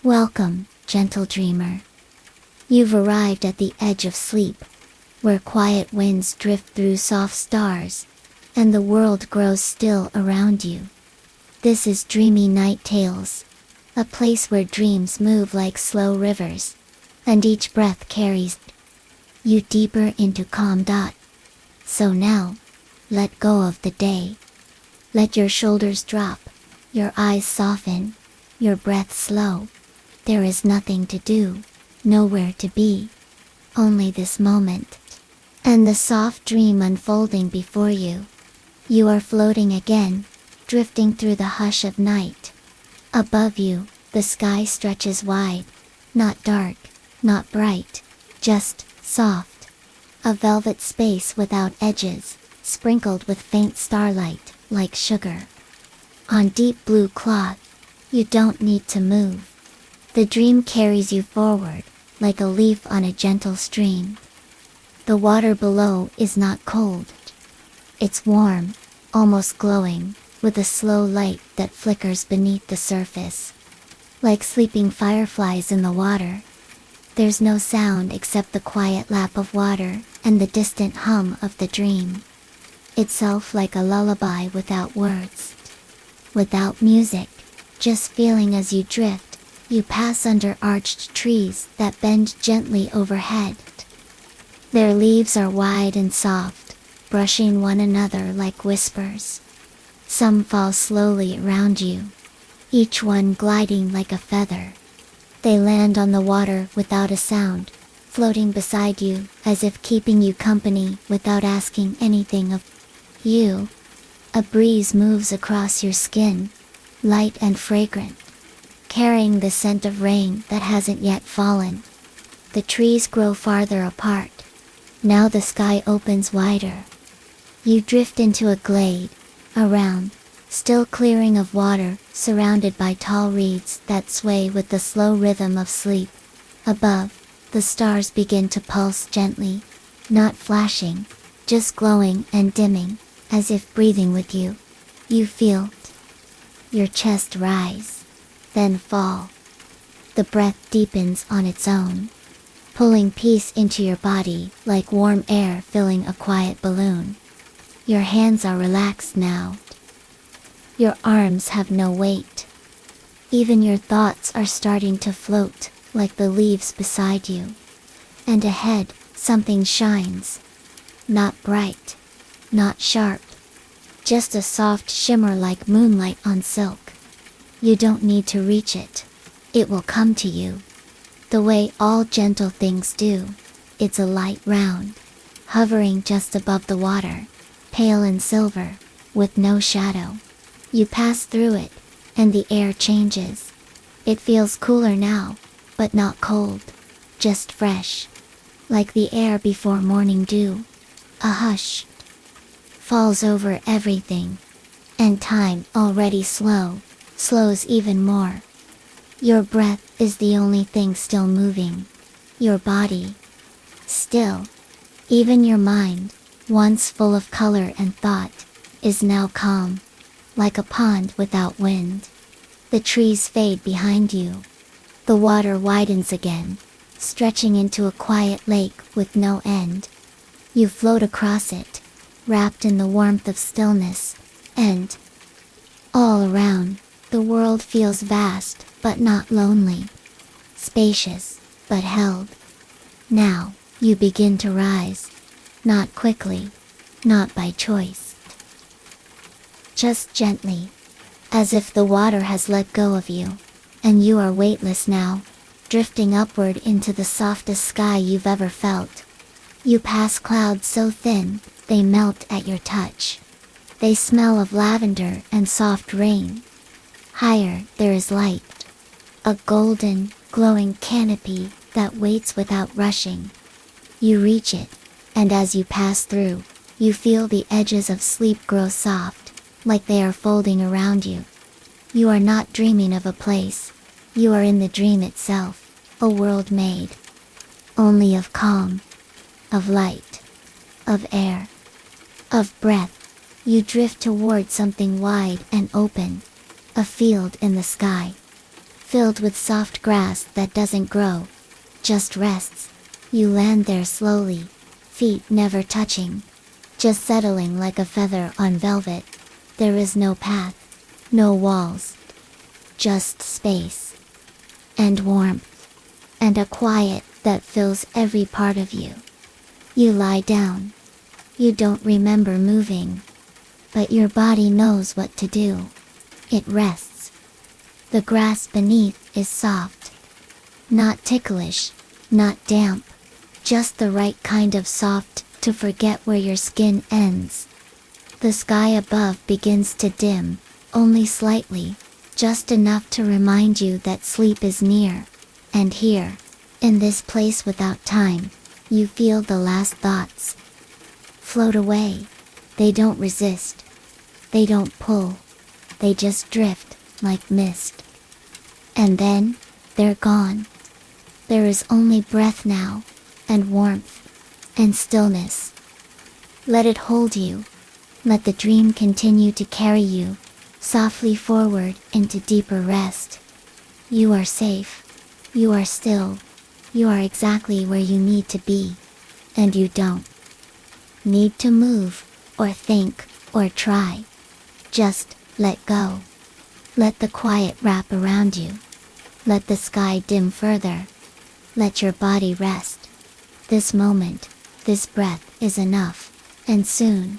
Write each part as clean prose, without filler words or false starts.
Welcome, gentle dreamer. You've arrived at the edge of sleep, where quiet winds drift through soft stars, and the world grows still around you. This is Dreamy Night Tales, a place where dreams move like slow rivers, and each breath carries you deeper into calm. So now, let go of the day. Let your shoulders drop, your eyes soften, your breath slow. There is nothing to do, nowhere to be, only this moment, and the soft dream unfolding before you. You are floating again, drifting through the hush of night. Above you, the sky stretches wide, not dark, not bright, just soft. A velvet space without edges, sprinkled with faint starlight, like sugar. On deep blue cloth, you don't need to move. The dream carries you forward, like a leaf on a gentle stream. The water below is not cold. It's warm, almost glowing, with a slow light that flickers beneath the surface. Like sleeping fireflies in the water. There's no sound except the quiet lap of water and the distant hum of the dream. Itself like a lullaby without words. Without music, just feeling as you drift. You pass under arched trees that bend gently overhead. Their leaves are wide and soft, brushing one another like whispers. Some fall slowly around you, each one gliding like a feather. They land on the water without a sound, floating beside you as if keeping you company without asking anything of you. A breeze moves across your skin, light and fragrant, carrying the scent of rain that hasn't yet fallen. The trees grow farther apart. Now the sky opens wider. You drift into a glade, a round, still clearing of water, surrounded by tall reeds that sway with the slow rhythm of sleep. Above, the stars begin to pulse gently, not flashing, just glowing and dimming, as if breathing with you. You feel your chest rise, then fall. The breath deepens on its own, pulling peace into your body like warm air filling a quiet balloon. Your hands are relaxed now. Your arms have no weight. Even your thoughts are starting to float, like the leaves beside you. And ahead, something shines. Not bright, not sharp. Just a soft shimmer like moonlight on silk. You don't need to reach it. It will come to you. The way all gentle things do. It's a light round, hovering just above the water, pale and silver, with no shadow. You pass through it, and the air changes. It feels cooler now, but not cold, just fresh. Like the air before morning dew. A hush falls over everything, and time, already slow, slows even more. Your breath is the only thing still moving. Your body, still. Even your mind, once full of color and thought, is now calm, like a pond without wind. The trees fade behind you. The water widens again, stretching into a quiet lake with no end. You float across it, wrapped in the warmth of stillness, and all around, the world feels vast, but not lonely. Spacious, but held. Now, you begin to rise. Not quickly, not by choice. Just gently, as if the water has let go of you, and you are weightless now, drifting upward into the softest sky you've ever felt. You pass clouds so thin, they melt at your touch. They smell of lavender and soft rain. Higher, there is light. A golden, glowing canopy that waits without rushing. You reach it, and as you pass through, you feel the edges of sleep grow soft, like they are folding around you. You are not dreaming of a place. You are in the dream itself, a world made only of calm, of light, of air, of breath. You drift toward something wide and open, a field in the sky, filled with soft grass that doesn't grow, just rests. You land there slowly, feet never touching, just settling like a feather on velvet. There is no path, no walls, just space, and warmth, and a quiet that fills every part of you. You lie down. You don't remember moving, but your body knows what to do. It rests. The grass beneath is soft, not ticklish, not damp, just the right kind of soft to forget where your skin ends. The sky above begins to dim, only slightly, just enough to remind you that sleep is near. And here, in this place without time, you feel the last thoughts float away. They don't resist. They don't pull. They just drift, like mist. And then, they're gone. There is only breath now, and warmth, and stillness. Let it hold you. Let the dream continue to carry you, softly forward into deeper rest. You are safe. You are still. You are exactly where you need to be. And you don't need to move, or think, or try. Just let go. Let the quiet wrap around you. Let the sky dim further. Let your body rest. This moment, this breath is enough, and soon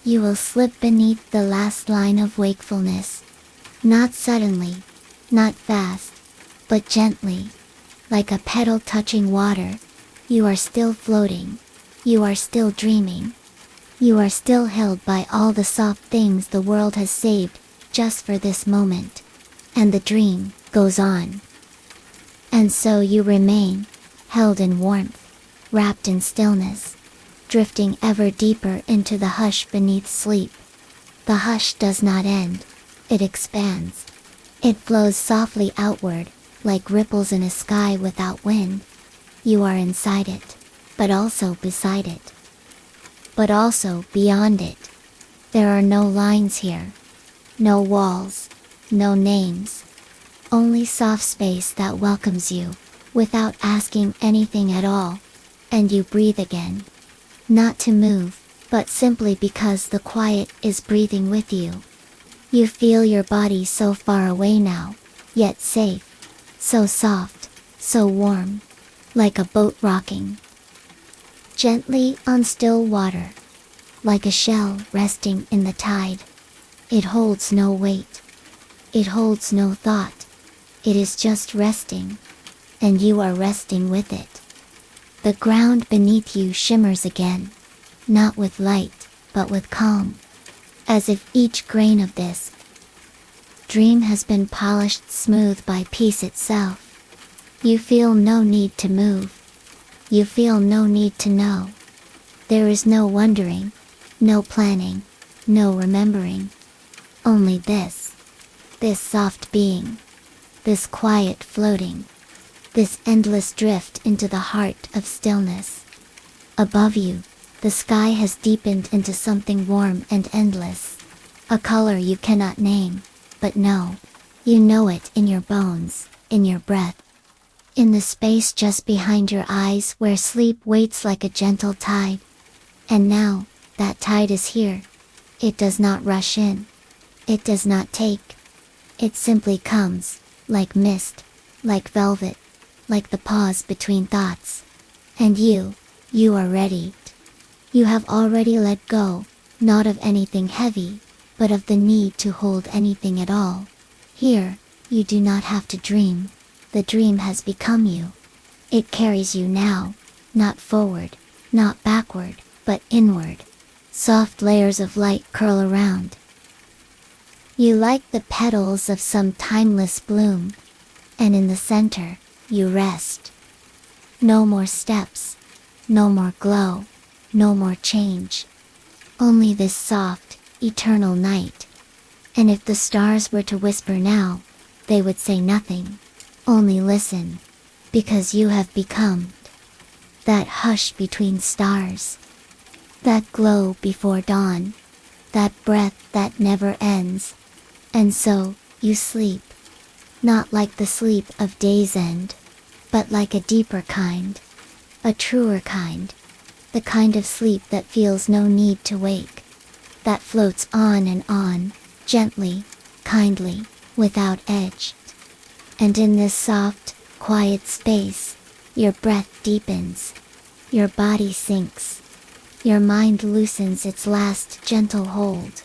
you will slip beneath the last line of wakefulness. Not suddenly, not fast, but gently, like a petal touching water. You are still floating. You are still dreaming. You are still held by all the soft things the world has saved just for this moment. And the dream goes on. And so you remain, held in warmth, wrapped in stillness, drifting ever deeper into the hush beneath sleep. The hush does not end. It expands. It flows softly outward, like ripples in a sky without wind. You are inside it, but also beside it. But also beyond it. There are no lines here. No walls. No names. Only soft space that welcomes you, without asking anything at all. And you breathe again. Not to move, but simply because the quiet is breathing with you. You feel your body so far away now, yet safe. So soft, so warm, like a boat rocking gently on still water, like a shell resting in the tide. It holds no weight. It holds no thought. It is just resting, and you are resting with it. The ground beneath you shimmers again, not with light, but with calm, as if each grain of this dream has been polished smooth by peace itself. You feel no need to move. You feel no need to know. There is no wondering, no planning, no remembering. Only this soft being, this quiet floating, this endless drift into the heart of stillness. Above you, the sky has deepened into something warm and endless, a color you cannot name, but know. You know it in your bones, in your breath, in the space just behind your eyes where sleep waits like a gentle tide. And now, that tide is here. It does not rush in. It does not take. It simply comes, like mist, like velvet, like the pause between thoughts. And you are ready. You have already let go, not of anything heavy, but of the need to hold anything at all. Here, you do not have to dream. The dream has become you. It carries you now, not forward, not backward, but inward. Soft layers of light curl around you like the petals of some timeless bloom, and in the center, you rest. No more steps, no more glow, no more change. Only this soft, eternal night. And if the stars were to whisper now, they would say nothing. Only listen, because you have become that hush between stars, that glow before dawn, that breath that never ends. And so, you sleep. Not like the sleep of day's end, but like a deeper kind, a truer kind, the kind of sleep that feels no need to wake, that floats on and on, gently, kindly, without edge. And in this soft, quiet space, your breath deepens, your body sinks, your mind loosens its last gentle hold.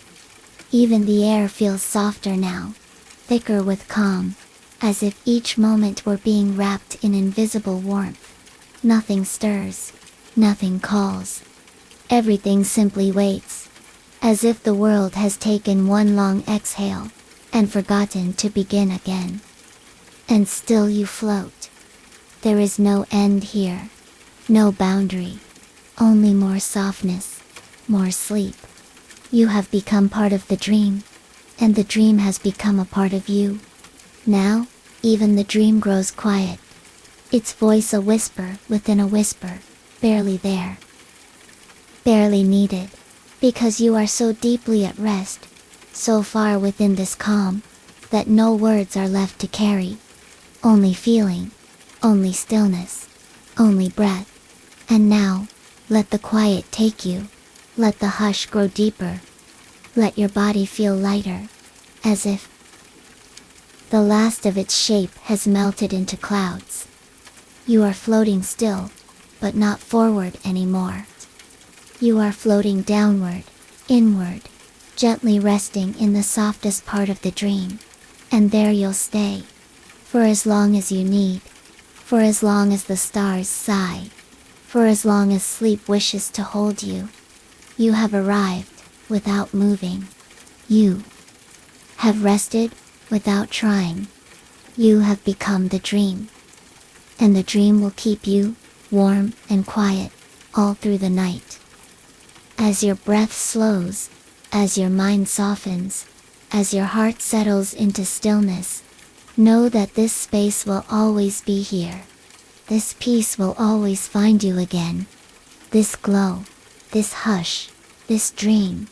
Even the air feels softer now, thicker with calm, as if each moment were being wrapped in invisible warmth. Nothing stirs, nothing calls. Everything simply waits, as if the world has taken one long exhale, and forgotten to begin again. And still you float. There is no end here, no boundary, only more softness, more sleep. You have become part of the dream, and the dream has become a part of you. Now, even the dream grows quiet, its voice a whisper within a whisper, barely there, barely needed, because you are so deeply at rest, so far within this calm, that no words are left to carry. Only feeling, only stillness, only breath. And now, let the quiet take you, let the hush grow deeper, let your body feel lighter, as if the last of its shape has melted into clouds. You are floating still, but not forward anymore. You are floating downward, inward, gently resting in the softest part of the dream. And there you'll stay, for as long as you need, for as long as the stars sigh, for as long as sleep wishes to hold you. You have arrived, without moving. You have rested, without trying. You have become the dream. And the dream will keep you, warm and quiet, all through the night. As your breath slows, as your mind softens, as your heart settles into stillness, know that this space will always be here. This peace will always find you again. This glow, this hush, this dream.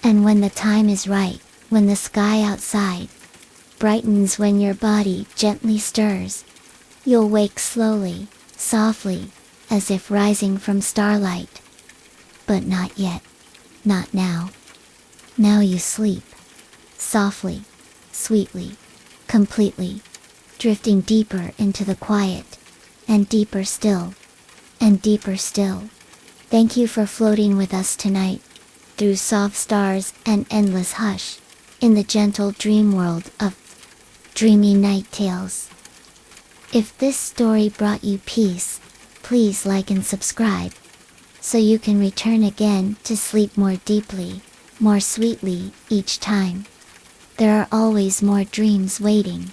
And when the time is right, when the sky outside brightens, when your body gently stirs, you'll wake slowly, softly, as if rising from starlight. But not yet. Not now. Now you sleep. Softly, sweetly, completely, drifting deeper into the quiet, and deeper still, and deeper still. Thank you for floating with us tonight, through soft stars and endless hush, in the gentle dream world of dreamy night tales. If this story brought you peace, please like and subscribe, so you can return again to sleep more deeply, more sweetly, each time. There are always more dreams waiting,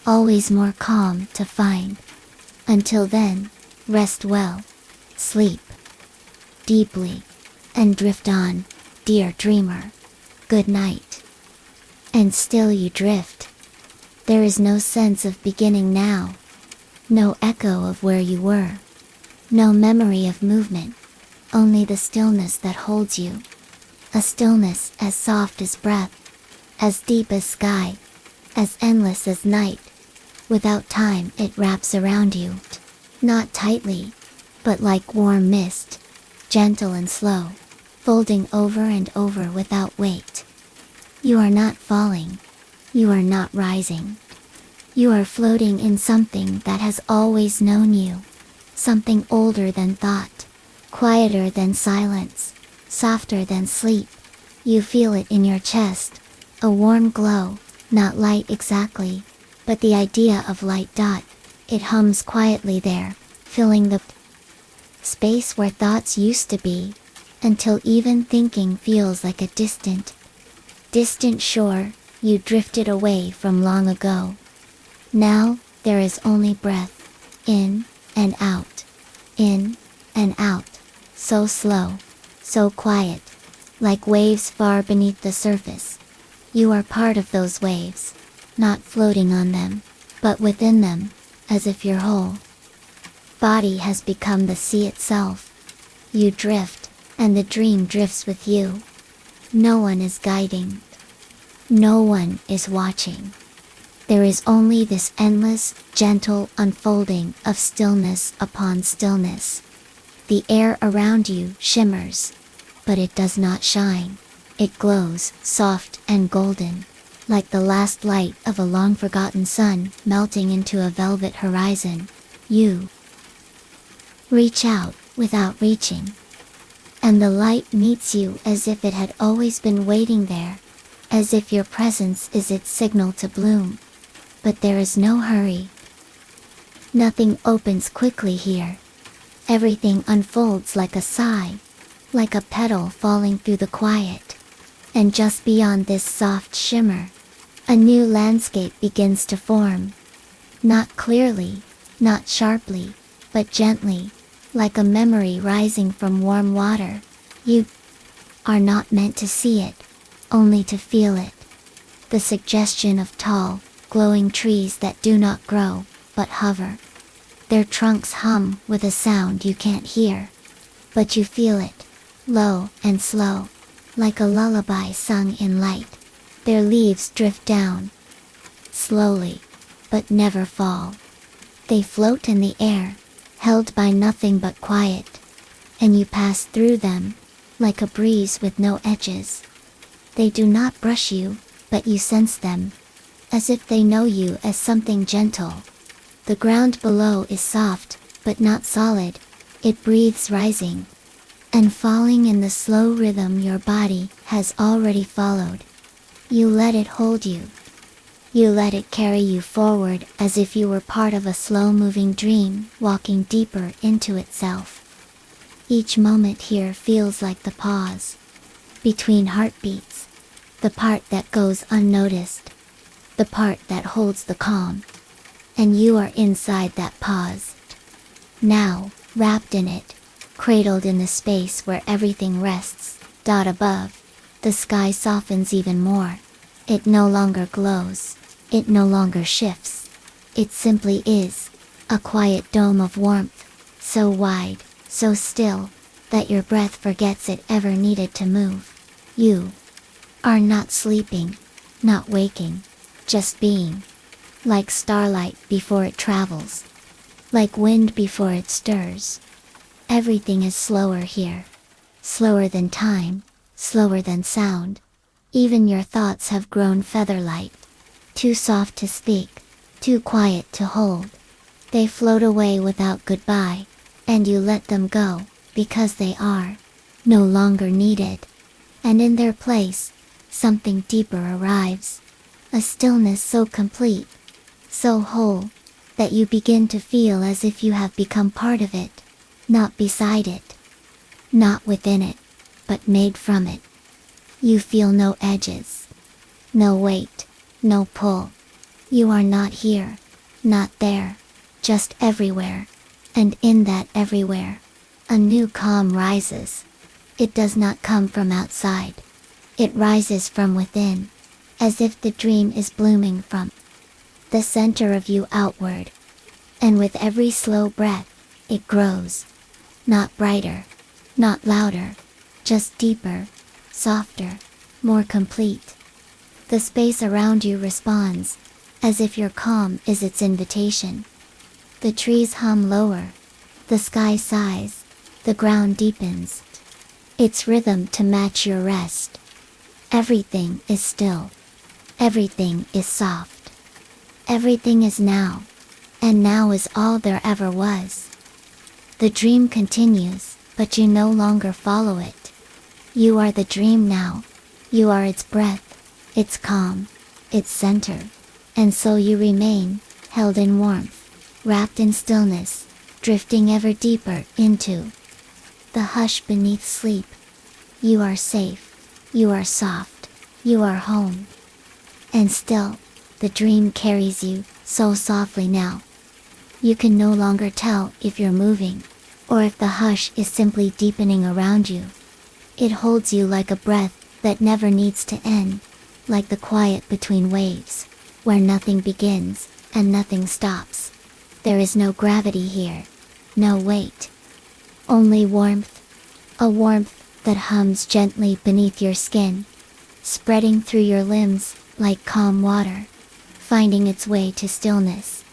always more calm to find. Until then, rest well, sleep deeply, and drift on, dear dreamer. Good night. And still you drift. There is no sense of beginning now, no echo of where you were, no memory of movement, only the stillness that holds you. A stillness as soft as breath, as deep as sky, as endless as night. Without time it wraps around you, not tightly, but like warm mist, gentle and slow, folding over and over without weight. You are not falling, you are not rising. You are floating in something that has always known you, something older than thought, quieter than silence, softer than sleep. You feel it in your chest, a warm glow, not light exactly, but the idea of light. It hums quietly there, filling the space where thoughts used to be, until even thinking feels like a distant shore you drifted away from long ago. Now, there is only breath, in and out, so slow, so quiet, like waves far beneath the surface. You are part of those waves, not floating on them, but within them, as if your whole body has become the sea itself. You drift, and the dream drifts with you. No one is guiding. No one is watching. There is only this endless, gentle unfolding of stillness upon stillness. The air around you shimmers, but it does not shine. It glows, soft and golden, like the last light of a long-forgotten sun melting into a velvet horizon. You reach out without reaching, and the light meets you as if it had always been waiting there, as if your presence is its signal to bloom. But there is no hurry. Nothing opens quickly here. Everything unfolds like a sigh, like a petal falling through the quiet. And just beyond this soft shimmer, a new landscape begins to form. Not clearly, not sharply, but gently, like a memory rising from warm water. You are not meant to see it, only to feel it. The suggestion of tall, glowing trees that do not grow, but hover. Their trunks hum with a sound you can't hear, but you feel it, low and slow, like a lullaby sung in light. Their leaves drift down, slowly, but never fall. They float in the air, held by nothing but quiet, and you pass through them, like a breeze with no edges. They do not brush you, but you sense them, as if they know you as something gentle. The ground below is soft, but not solid. It breathes, rising and falling in the slow rhythm your body has already followed. You let it hold you. You let it carry you forward as if you were part of a slow-moving dream, walking deeper into itself. Each moment here feels like the pause between heartbeats, the part that goes unnoticed, the part that holds the calm. And you are inside that pause. Now, wrapped in it, cradled in the space where everything rests. Above, the sky softens even more. It no longer glows. It no longer shifts. It simply is, a quiet dome of warmth, so wide, so still, that your breath forgets it ever needed to move. You are not sleeping, not waking, just being. Like starlight before it travels, like wind before it stirs. Everything is slower here. Slower than time, slower than sound. Even your thoughts have grown feather-light. Too soft to speak, too quiet to hold. They float away without goodbye, and you let them go, because they are no longer needed. And in their place, something deeper arrives. A stillness so complete, so whole, that you begin to feel as if you have become part of it, not beside it, not within it, but made from it. You feel no edges, no weight, no pull. You are not here, not there, just everywhere. And in that everywhere, a new calm rises. It does not come from outside. It rises from within, as if the dream is blooming from the center of you outward. And with every slow breath, it grows. Not brighter, not louder, just deeper, softer, more complete. The space around you responds, as if your calm is its invitation. The trees hum lower, the sky sighs, the ground deepens its rhythm to match your rest. Everything is still. Everything is soft. Everything is now, and now is all there ever was. The dream continues, but you no longer follow it. You are the dream now. You are its breath, its calm, its center. And so you remain, held in warmth, wrapped in stillness, drifting ever deeper into the hush beneath sleep. You are safe. You are soft. You are home. And still, the dream carries you, so softly now. You can no longer tell if you're moving, or if the hush is simply deepening around you. It holds you like a breath that never needs to end, like the quiet between waves, where nothing begins, and nothing stops. There is no gravity here, no weight. Only warmth, a warmth that hums gently beneath your skin, spreading through your limbs like calm water, finding its way to stillness.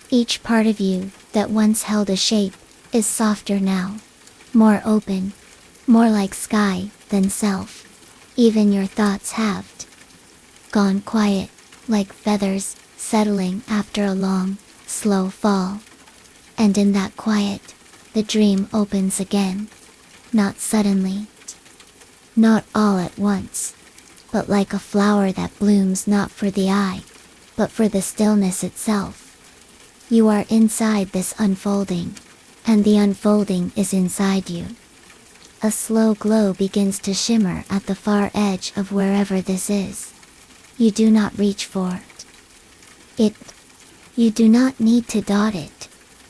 Each part of you that once held a shape is softer now, more open, more like sky than self. Even your thoughts have gone quiet, like feathers settling after a long, slow fall. And in that quiet, the dream opens again. Not suddenly, not all at once, but like a flower that blooms not for the eye, but for the stillness itself. You are inside this unfolding, and the unfolding is inside you. A slow glow begins to shimmer at the far edge of wherever this is. You do not reach for it. You do not need to dot it.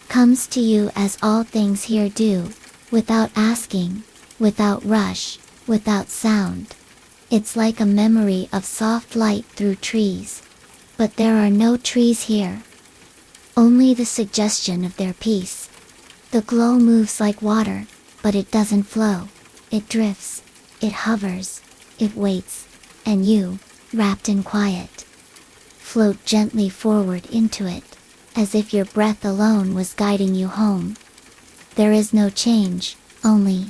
Comes to you as all things here do, without asking, without rush, without sound. It's like a memory of soft light through trees. But there are no trees here. Only the suggestion of their peace. The glow moves like water, but it doesn't flow. It drifts, it hovers, it waits, and you, wrapped in quiet, float gently forward into it, as if your breath alone was guiding you home. There is no change, only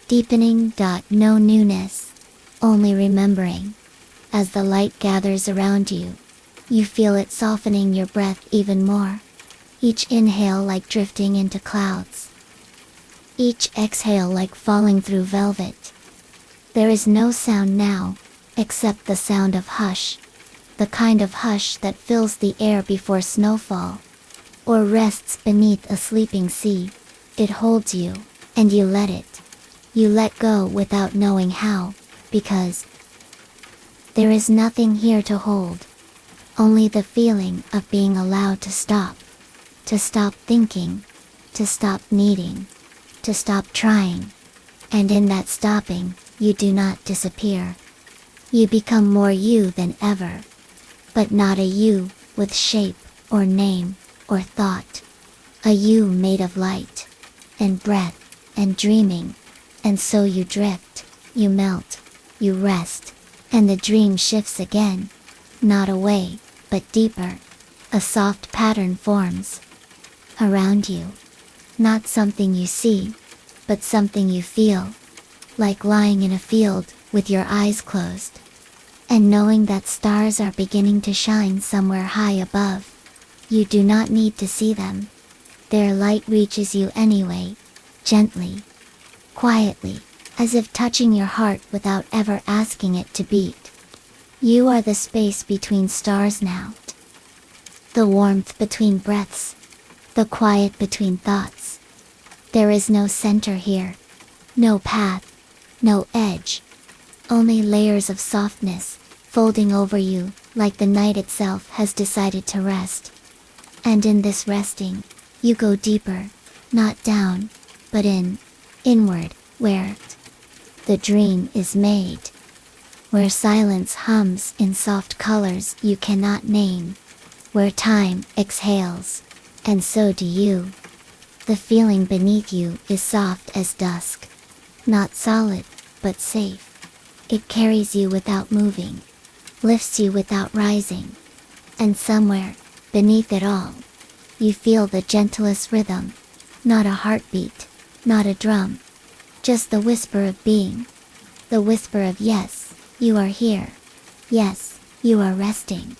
deepening. No newness, only remembering. As the light gathers around you, you feel it softening your breath even more. Each inhale like drifting into clouds. Each exhale like falling through velvet. There is no sound now, except the sound of hush. The kind of hush that fills the air before snowfall, or rests beneath a sleeping sea. It holds you, and you let it. You let go without knowing how, because there is nothing here to hold. Only the feeling of being allowed to stop thinking, to stop needing, to stop trying. And in that stopping, you do not disappear. You become more you than ever. But not a you with shape, or name, or thought. A you made of light, and breath, and dreaming. And so you drift, you melt, you rest, and the dream shifts again. Not away, but deeper. A soft pattern forms around you. Not something you see, but something you feel. Like lying in a field, with your eyes closed, and knowing that stars are beginning to shine somewhere high above. You do not need to see them. Their light reaches you anyway, gently, quietly, as if touching your heart without ever asking it to beat. You are the space between stars now. The warmth between breaths. The quiet between thoughts. There is no center here. No path. No edge. Only layers of softness, folding over you, like the night itself has decided to rest. And in this resting, you go deeper, not down, but inward, where the dream is made. Where silence hums in soft colors you cannot name. Where time exhales, and so do you. The feeling beneath you is soft as dusk. Not solid, but safe. It carries you without moving, lifts you without rising. And somewhere, beneath it all, you feel the gentlest rhythm. Not a heartbeat, not a drum. Just the whisper of being. The whisper of yes, you are here. Yes, you are resting.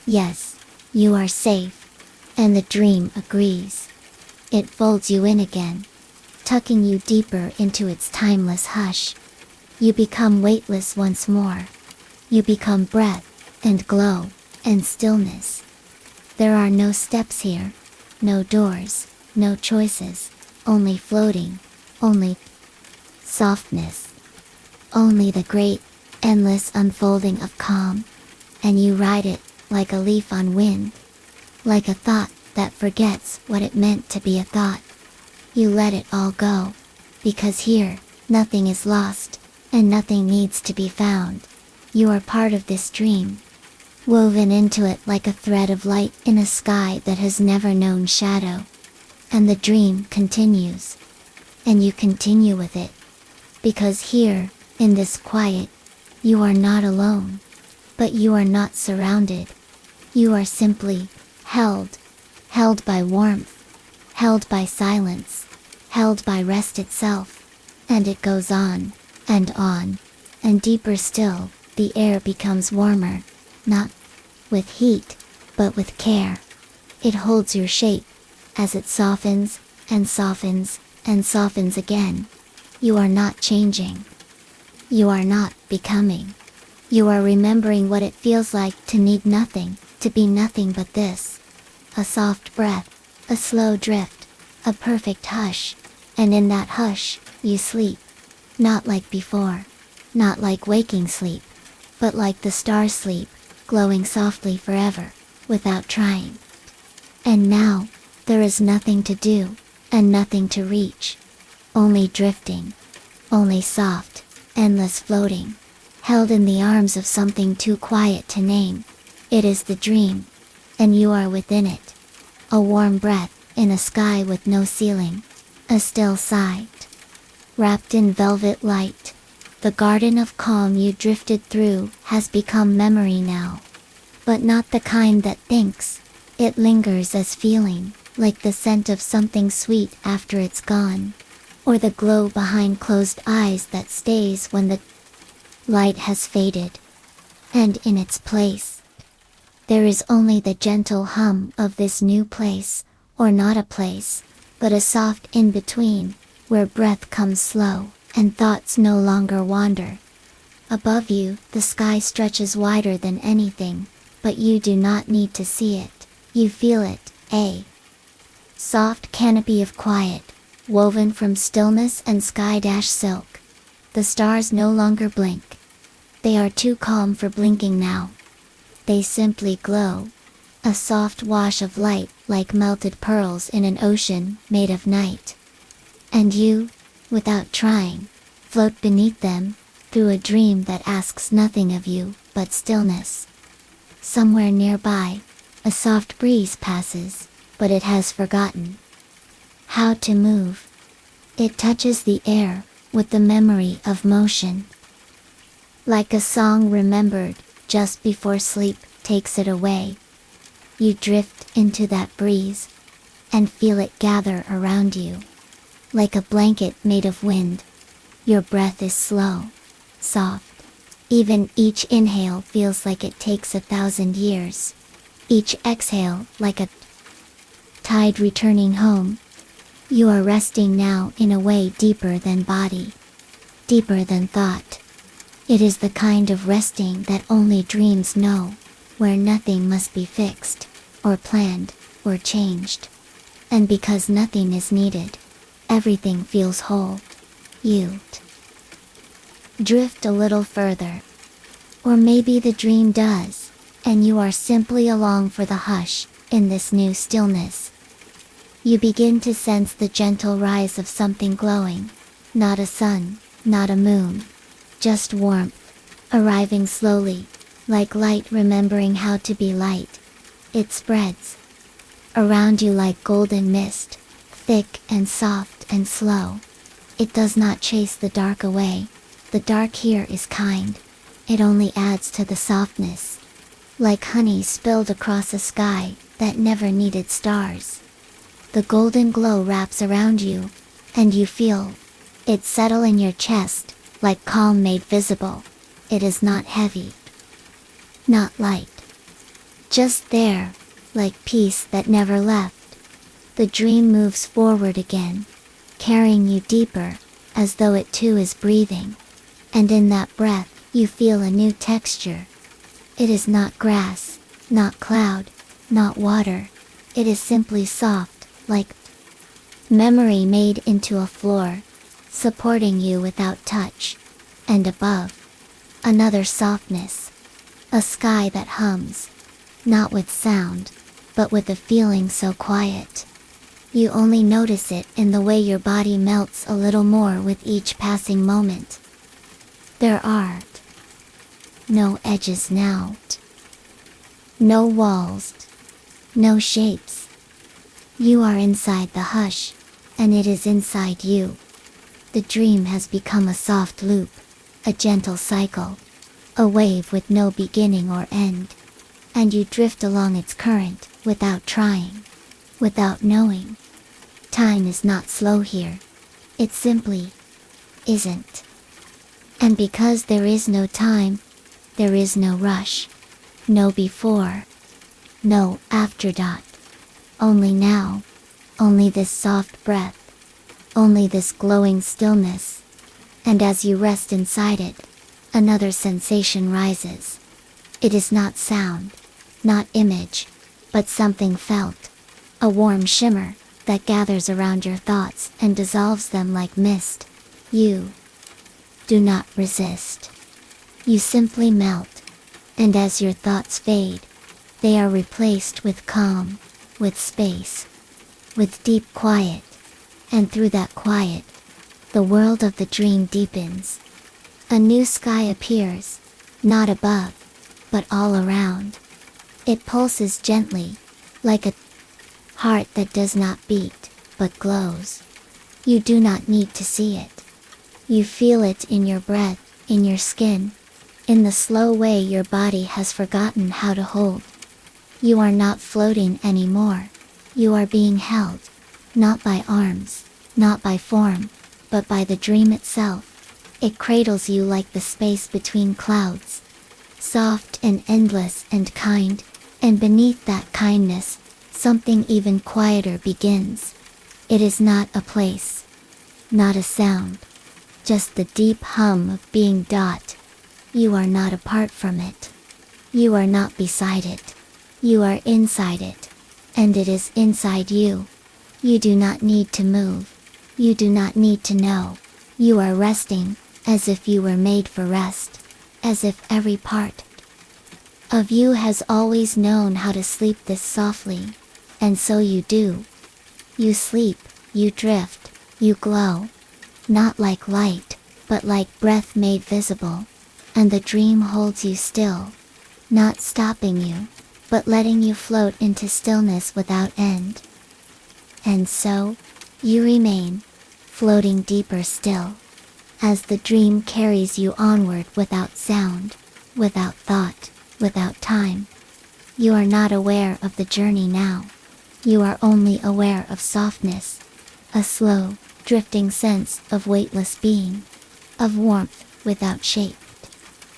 Yes, you are safe. And the dream agrees. It folds you in again, tucking you deeper into its timeless hush. You become weightless once more. You become breath, and glow, and stillness. There are no steps here, no doors, no choices, only floating, only softness. Only the great, endless unfolding of calm. And you ride it, like a leaf on wind. Like a thought that forgets what it meant to be a thought. You let it all go, because here, nothing is lost. And nothing needs to be found. You are part of this dream, woven into it like a thread of light in a sky that has never known shadow. And the dream continues. And you continue with it. Because here, in this quiet, you are not alone. But you are not surrounded. You are simply held, held by warmth, held by silence, held by rest itself. And it goes on, and deeper still, the air becomes warmer, not with heat, but with care. It holds your shape, as it softens, and softens, and softens again. You are not changing. You are not becoming. You are remembering what it feels like to need nothing, to be nothing but this. A soft breath, a slow drift, a perfect hush, and in that hush, you sleep. Not like before. Not like waking sleep. But like the stars sleep, glowing softly forever, without trying. And now, there is nothing to do, and nothing to reach. Only drifting. Only soft, endless floating. Held in the arms of something too quiet to name. It is the dream. And you are within it. A warm breath, in a sky with no ceiling. A still sigh. Wrapped in velvet light. The garden of calm you drifted through has become memory now. But not the kind that thinks. It lingers as feeling, like the scent of something sweet after it's gone. Or the glow behind closed eyes that stays when the light has faded. And in its place, there is only the gentle hum of this new place, or not a place, but a soft in-between, where breath comes slow, and thoughts no longer wander. Above you, the sky stretches wider than anything, but you do not need to see it. You feel it, a soft canopy of quiet, woven from stillness and sky-silk. The stars no longer blink. They are too calm for blinking now. They simply glow. A soft wash of light, like melted pearls in an ocean made of night. And you, without trying, float beneath them, through a dream that asks nothing of you, but stillness. Somewhere nearby, a soft breeze passes, but it has forgotten how to move. It touches the air, with the memory of motion. Like a song remembered, just before sleep takes it away. You drift into that breeze, and feel it gather around you. Like a blanket made of wind. Your breath is slow, soft. Even each inhale feels like it takes 1,000 years. Each exhale like a tide returning home. You are resting now in a way deeper than body. Deeper than thought. It is the kind of resting that only dreams know, where nothing must be fixed, or planned, or changed. And because nothing is needed, everything feels whole. You drift a little further. Or maybe the dream does, and you are simply along for the hush, in this new stillness. You begin to sense the gentle rise of something glowing. Not a sun, not a moon. Just warmth, arriving slowly, like light remembering how to be light. It spreads around you like golden mist, thick and soft and slow. It does not chase the dark away. The dark here is kind. It only adds to the softness. Like honey spilled across a sky that never needed stars. The golden glow wraps around you, and you feel it settle in your chest, like calm made visible. It is not heavy. Not light. Just there, like peace that never left. The dream moves forward again, carrying you deeper, as though it too is breathing. And in that breath, you feel a new texture. It is not grass, not cloud, not water. It is simply soft, like memory made into a floor, supporting you without touch. And above, another softness. A sky that hums, not with sound, but with a feeling so quiet. You only notice it in the way your body melts a little more with each passing moment. There are no edges now. No walls. No shapes. You are inside the hush, and it is inside you. The dream has become a soft loop, a gentle cycle, a wave with no beginning or end. and you drift along its current, without trying, without knowing. Time is not slow here. It simply isn't. And because there is no time, there is no rush. No before. No after. Only now. Only this soft breath. Only this glowing stillness. And as you rest inside it, another sensation rises. It is not sound, not image, but something felt. A warm shimmer that gathers around your thoughts and dissolves them like mist. You do not resist. You simply melt. And as your thoughts fade, they are replaced with calm, with space, with deep quiet. And through that quiet, the world of the dream deepens. A new sky appears, not above, but all around. It pulses gently, like a heart that does not beat, but glows. You do not need to see it. You feel it in your breath, in your skin, in the slow way your body has forgotten how to hold. You are not floating anymore. You are being held, not by arms, not by form, but by the dream itself. It cradles you like the space between clouds, soft and endless and kind, and beneath that kindness, something even quieter begins. It is not a place, not a sound, just the deep hum of being. You are not apart from it. You are not beside it. You are inside it, and it is inside you. You do not need to move. You do not need to know. You are resting, as if you were made for rest, as if every part of you has always known how to sleep this softly, and so you do. You sleep, you drift, you glow, not like light, but like breath made visible, and the dream holds you still, not stopping you, but letting you float into stillness without end. And so, you remain, floating deeper still, as the dream carries you onward without sound, without thought, without time. You are not aware of the journey now. You are only aware of softness, a slow, drifting sense of weightless being, of warmth without shape,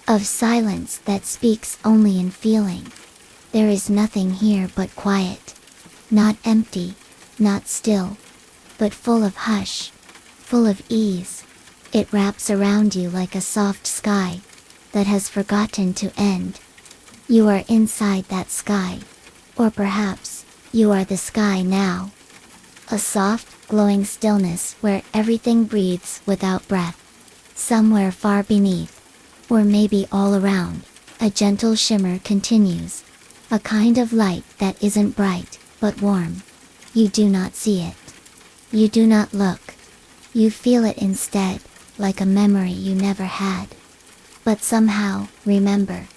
of silence that speaks only in feeling. There is nothing here but quiet, not empty, not still, but full of hush, full of ease. It wraps around you like a soft sky that has forgotten to end. You are inside that sky, or perhaps you are the sky now. A soft, glowing stillness where everything breathes without breath. Somewhere far beneath, or maybe all around, a gentle shimmer continues. A kind of light that isn't bright, but warm. You do not see it. You do not look. You feel it instead, like a memory you never had. But somehow, remember.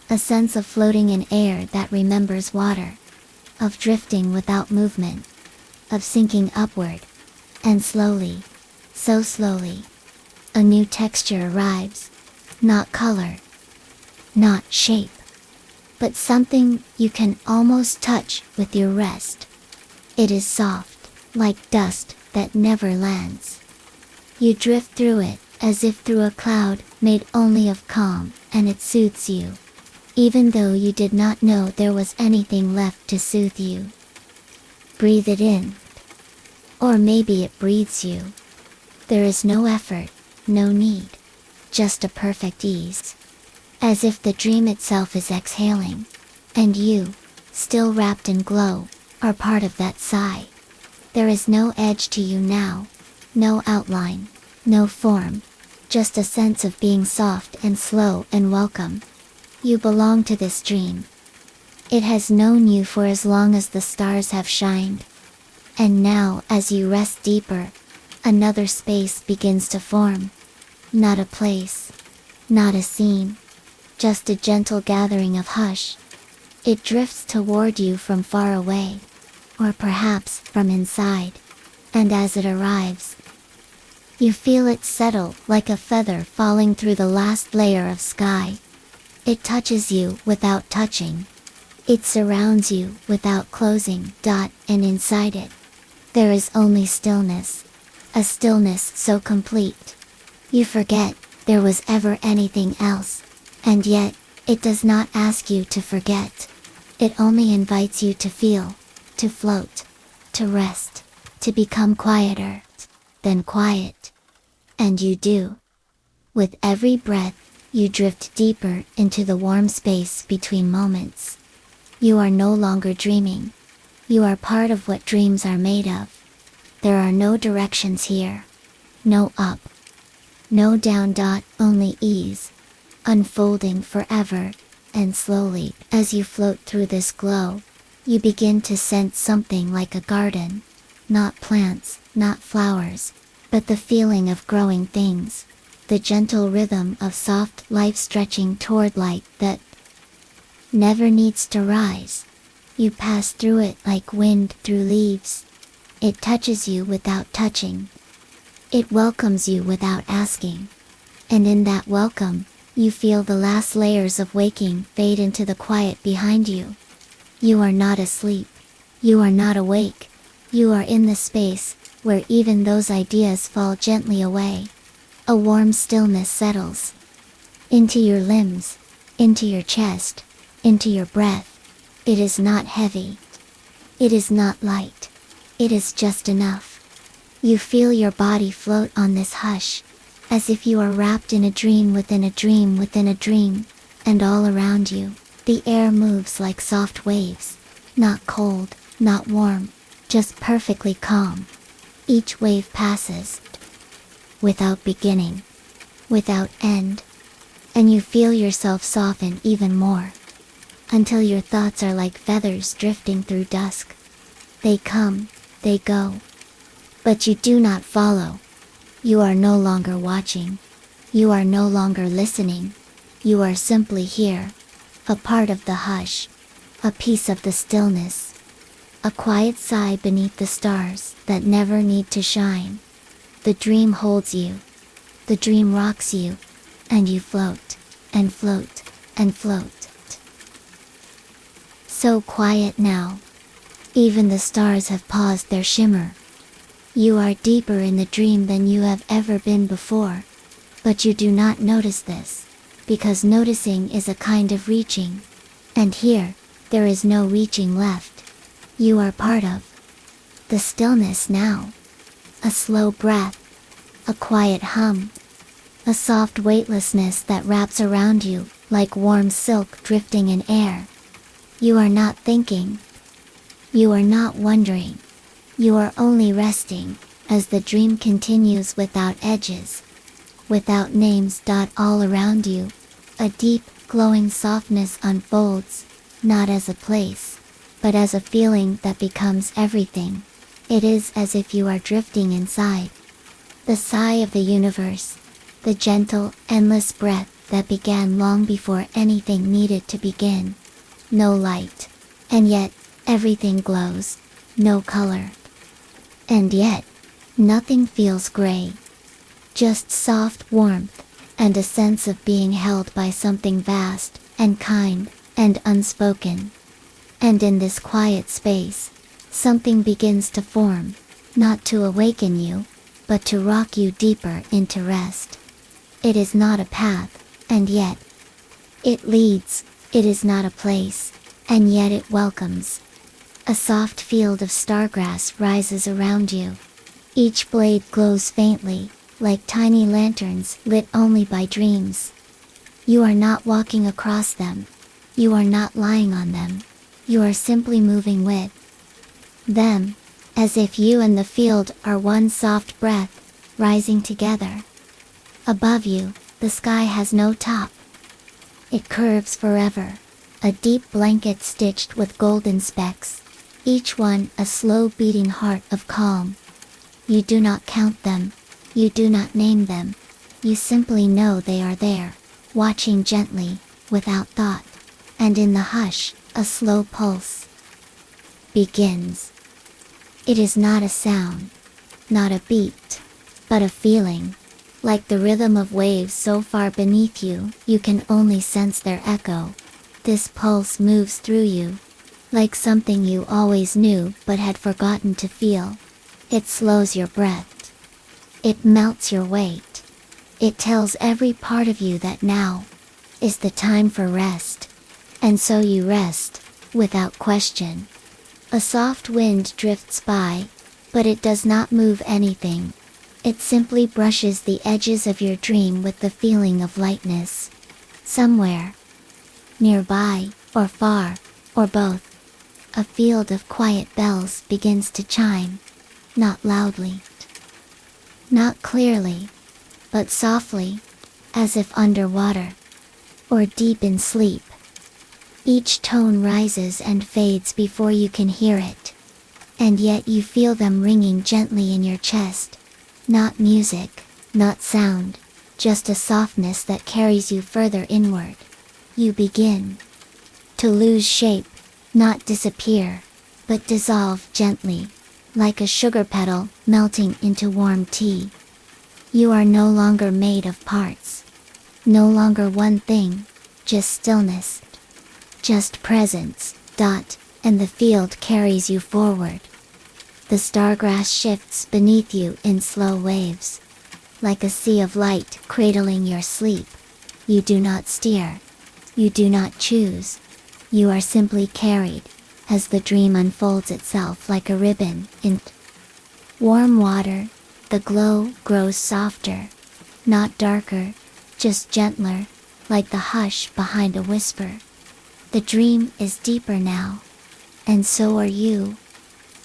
A sense of floating in air that remembers water. Of drifting without movement. Of sinking upward. And slowly, so slowly, a new texture arrives. Not color. Not shape. But something you can almost touch with your rest. It is soft, like dust that never lands. You drift through it, as if through a cloud made only of calm, and it soothes you, even though you did not know there was anything left to soothe you. Breathe it in. Or maybe it breathes you. There is no effort, no need, just a perfect ease. As if the dream itself is exhaling, and you, still wrapped in glow, are part of that sigh. There is no edge to you now, no outline, no form, just a sense of being soft and slow and welcome. You belong to this dream. It has known you for as long as the stars have shined. And now, as you rest deeper, another space begins to form. Not a place, not a scene, just a gentle gathering of hush. It drifts toward you from far away, or perhaps from inside, and as it arrives, you feel it settle like a feather falling through the last layer of sky. It touches you without touching. It surrounds you without closing, and inside it, there is only stillness. A stillness so complete, you forget there was ever anything else, and yet, it does not ask you to forget. It only invites you to feel, to float, to rest, to become quieter, than quiet. And you do. With every breath, you drift deeper into the warm space between moments. You are no longer dreaming. You are part of what dreams are made of. There are no directions here. No up. No down. Only ease. Unfolding forever, and slowly, as you float through this glow, you begin to sense something like a garden. Not plants, not flowers, but the feeling of growing things. The gentle rhythm of soft life stretching toward light that never needs to rise. You pass through it like wind through leaves. It touches you without touching. It welcomes you without asking. And in that welcome, you feel the last layers of waking fade into the quiet behind you. You are not asleep. You are not awake. You are in the space where even those ideas fall gently away. A warm stillness settles into your limbs, into your chest, into your breath. It is not heavy. It is not light. It is just enough. You feel your body float on this hush, as if you are wrapped in a dream within a dream within a dream, and all around you, the air moves like soft waves, not cold, not warm, just perfectly calm. Each wave passes, without beginning, without end, and you feel yourself soften even more, until your thoughts are like feathers drifting through dusk. They come, they go, but you do not follow. You are no longer watching. You are no longer listening. You are simply here, a part of the hush, a piece of the stillness, a quiet sigh beneath the stars that never need to shine. The dream holds you. The dream rocks you, and you float, and float, and float. So quiet now. Even the stars have paused their shimmer. You are deeper in the dream than you have ever been before. But you do not notice this, because noticing is a kind of reaching. And here, there is no reaching left. You are part of the stillness now. A slow breath, a quiet hum, a soft weightlessness that wraps around you, like warm silk drifting in air. You are not thinking. You are not wondering. You are only resting, as the dream continues without edges, without names. All around you, a deep, glowing softness unfolds, not as a place, but as a feeling that becomes everything. It is as if you are drifting inside the sigh of the universe, the gentle, endless breath that began long before anything needed to begin. No light, and yet, everything glows. No color. And yet, nothing feels gray. Just soft warmth, and a sense of being held by something vast, and kind, and unspoken. And in this quiet space, something begins to form, not to awaken you, but to rock you deeper into rest. It is not a path, and yet, it leads. It is not a place, and yet it welcomes. A soft field of stargrass rises around you. Each blade glows faintly, like tiny lanterns lit only by dreams. You are not walking across them. You are not lying on them. You are simply moving with them, as if you and the field are one soft breath, rising together. Above you, the sky has no top. It curves forever, a deep blanket stitched with golden specks, each one a slow beating heart of calm. You do not count them, you do not name them, you simply know they are there, watching gently, without thought, and in the hush, a slow pulse begins. It is not a sound, not a beat, but a feeling. Like the rhythm of waves so far beneath you, you can only sense their echo. This pulse moves through you, like something you always knew but had forgotten to feel. It slows your breath. It melts your weight. It tells every part of you that now is the time for rest. And so you rest, without question. A soft wind drifts by, but it does not move anything. It simply brushes the edges of your dream with the feeling of lightness. Somewhere, nearby, or far, or both, a field of quiet bells begins to chime, not loudly, not clearly, but softly, as if underwater, or deep in sleep. Each tone rises and fades before you can hear it, and yet you feel them ringing gently in your chest. Not music, not sound, just a softness that carries you further inward. You begin to lose shape, not disappear, but dissolve gently, like a sugar petal melting into warm tea. You are no longer made of parts. No longer one thing, just stillness. Just presence, and the field carries you forward. The stargrass shifts beneath you in slow waves. Like a sea of light cradling your sleep. You do not steer. You do not choose. You are simply carried, as the dream unfolds itself like a ribbon in warm water. The glow grows softer, not darker, just gentler, like the hush behind a whisper. The dream is deeper now, and so are you.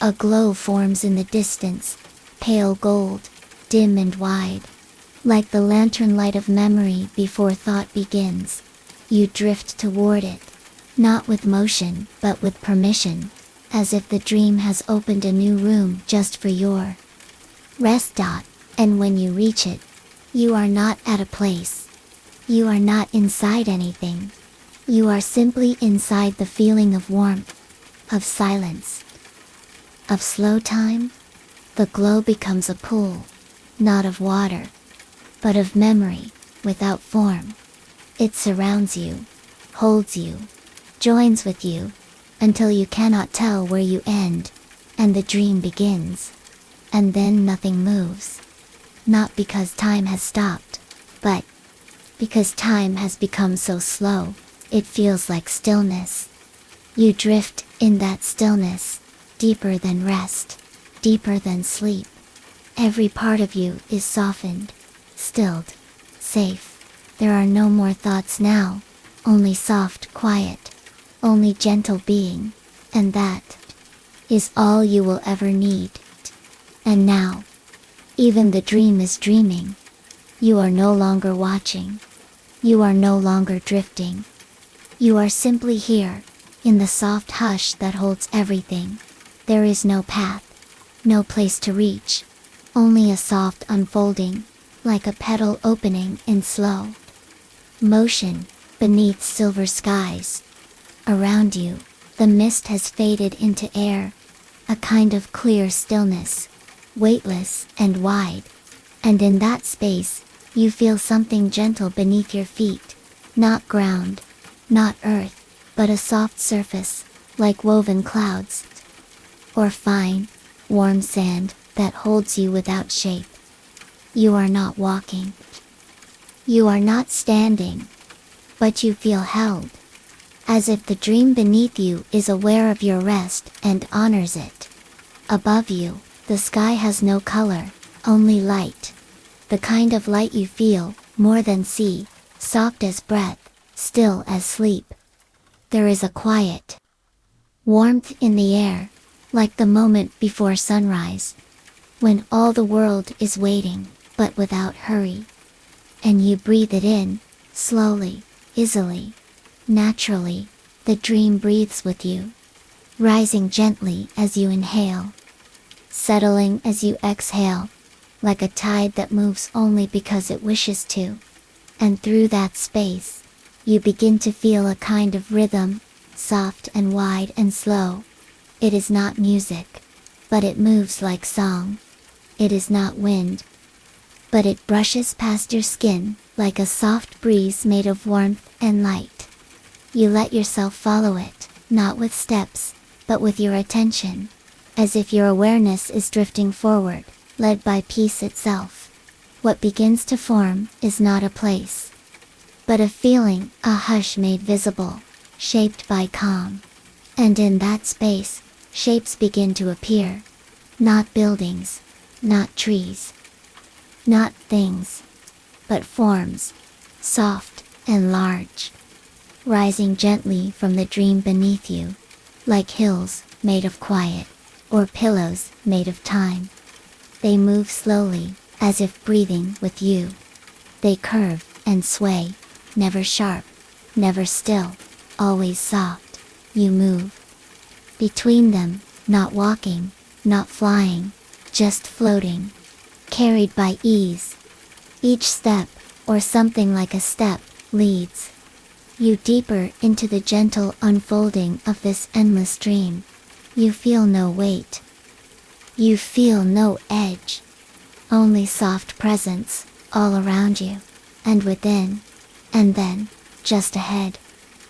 A glow forms in the distance, pale gold, dim and wide, like the lantern light of memory before thought begins. You drift toward it, not with motion, but with permission, as if the dream has opened a new room just for your rest. And when you reach it, you are not at a place. You are not inside anything. You are simply inside the feeling of warmth, of silence, of slow time. The glow becomes a pool, not of water, but of memory, without form. It surrounds you, holds you, joins with you, until you cannot tell where you end, and the dream begins. And then nothing moves. Not because time has stopped, but because time has become so slow. It feels like stillness. You drift in that stillness, deeper than rest, deeper than sleep. Every part of you is softened, stilled, safe. There are no more thoughts now, only soft quiet, only gentle being, and that is all you will ever need. And now, even the dream is dreaming. You are no longer watching. You are no longer drifting. You are simply here, in the soft hush that holds everything. There is no path, no place to reach, only a soft unfolding, like a petal opening in slow motion, beneath silver skies. Around you, the mist has faded into air, a kind of clear stillness, weightless and wide. And in that space, you feel something gentle beneath your feet, not ground, not earth, but a soft surface, like woven clouds, or fine, warm sand that holds you without shape. You are not walking. You are not standing, but you feel held, as if the dream beneath you is aware of your rest and honors it. Above you, the sky has no color, only light. The kind of light you feel, more than see, soft as breath, still as sleep. There is a quiet warmth in the air, like the moment before sunrise, when all the world is waiting, but without hurry. And you breathe it in, slowly, easily, naturally. The dream breathes with you, rising gently as you inhale, settling as you exhale, like a tide that moves only because it wishes to. And through that space, you begin to feel a kind of rhythm, soft and wide and slow. It is not music, but it moves like song. It is not wind, but it brushes past your skin, like a soft breeze made of warmth and light. You let yourself follow it, not with steps, but with your attention, as if your awareness is drifting forward, led by peace itself. What begins to form is not a place, but a feeling, a hush made visible, shaped by calm. And in that space, shapes begin to appear. Not buildings, not trees, not things, but forms, soft and large, rising gently from the dream beneath you, like hills made of quiet, or pillows made of time. They move slowly, as if breathing with you. They curve and sway, never sharp, never still, always soft. You move between them, not walking, not flying, just floating, carried by ease. Each step, or something like a step, leads you deeper into the gentle unfolding of this endless dream. You feel no weight. You feel no edge. Only soft presence, all around you, and within. And then, just ahead,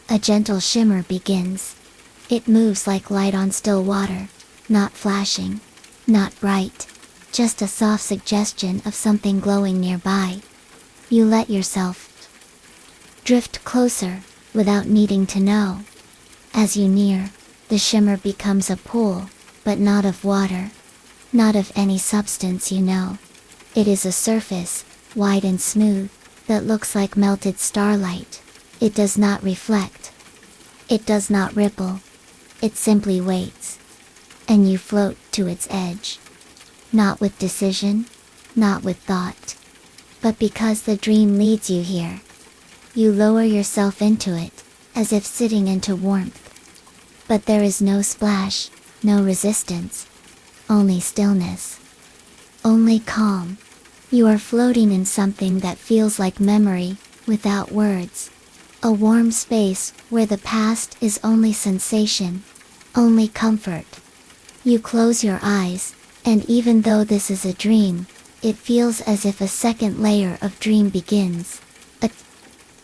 a gentle shimmer begins. It moves like light on still water, not flashing, not bright, just a soft suggestion of something glowing nearby. You let yourself drift closer, without needing to know. As you near, the shimmer becomes a pool, but not of water, not of any substance you know. It is a surface, wide and smooth, that looks like melted starlight. It does not reflect. It does not ripple. It simply waits. And you float to its edge. Not with decision, not with thought, but because the dream leads you here. You lower yourself into it, as if sitting into warmth. But there is no splash, no resistance. Only stillness. Only calm. You are floating in something that feels like memory, without words. A warm space where the past is only sensation, only comfort. You close your eyes, and even though this is a dream, it feels as if a second layer of dream begins. A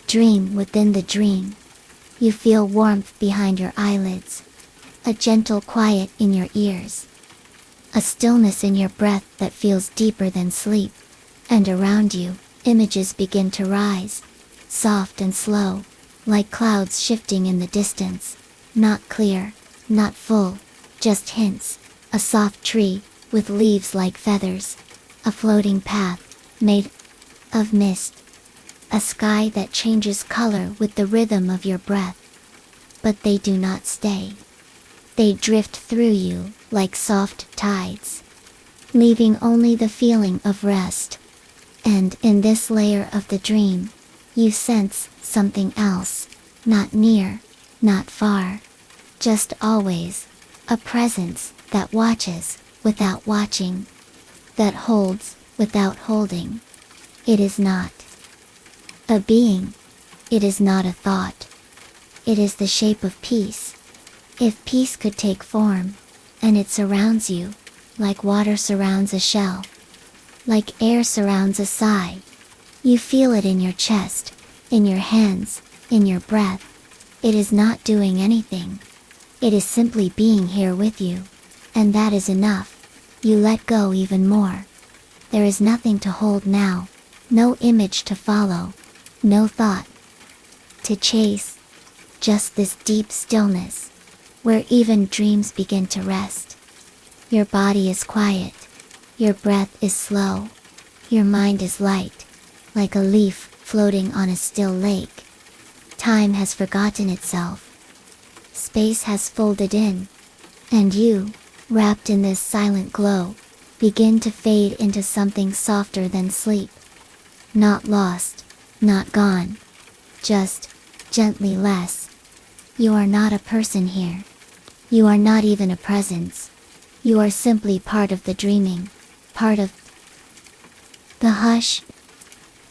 dream within the dream. You feel warmth behind your eyelids, a gentle quiet in your ears, a stillness in your breath that feels deeper than sleep. And around you, images begin to rise, soft and slow, like clouds shifting in the distance. Not clear, not full, just hints. A soft tree, with leaves like feathers. A floating path, made of mist. A sky that changes color with the rhythm of your breath. But they do not stay. They drift through you, like soft tides, leaving only the feeling of rest. And in this layer of the dream, you sense something else, not near, not far, just always, a presence that watches without watching, that holds without holding. It is not a being, it is not a thought, it is the shape of peace. If peace could take form, and it surrounds you, like water surrounds a shell, like air surrounds a sigh. You feel it in your chest, in your hands, in your breath. It is not doing anything. It is simply being here with you. And that is enough. You let go even more. There is nothing to hold now, no image to follow, no thought to chase. Just this deep stillness, where even dreams begin to rest. Your body is quiet. Your breath is slow. Your mind is light, like a leaf floating on a still lake. Time has forgotten itself. Space has folded in. And you, wrapped in this silent glow, begin to fade into something softer than sleep. Not lost, not gone. Just, gently less. You are not a person here. You are not even a presence. You are simply part of the dreaming, part of the hush,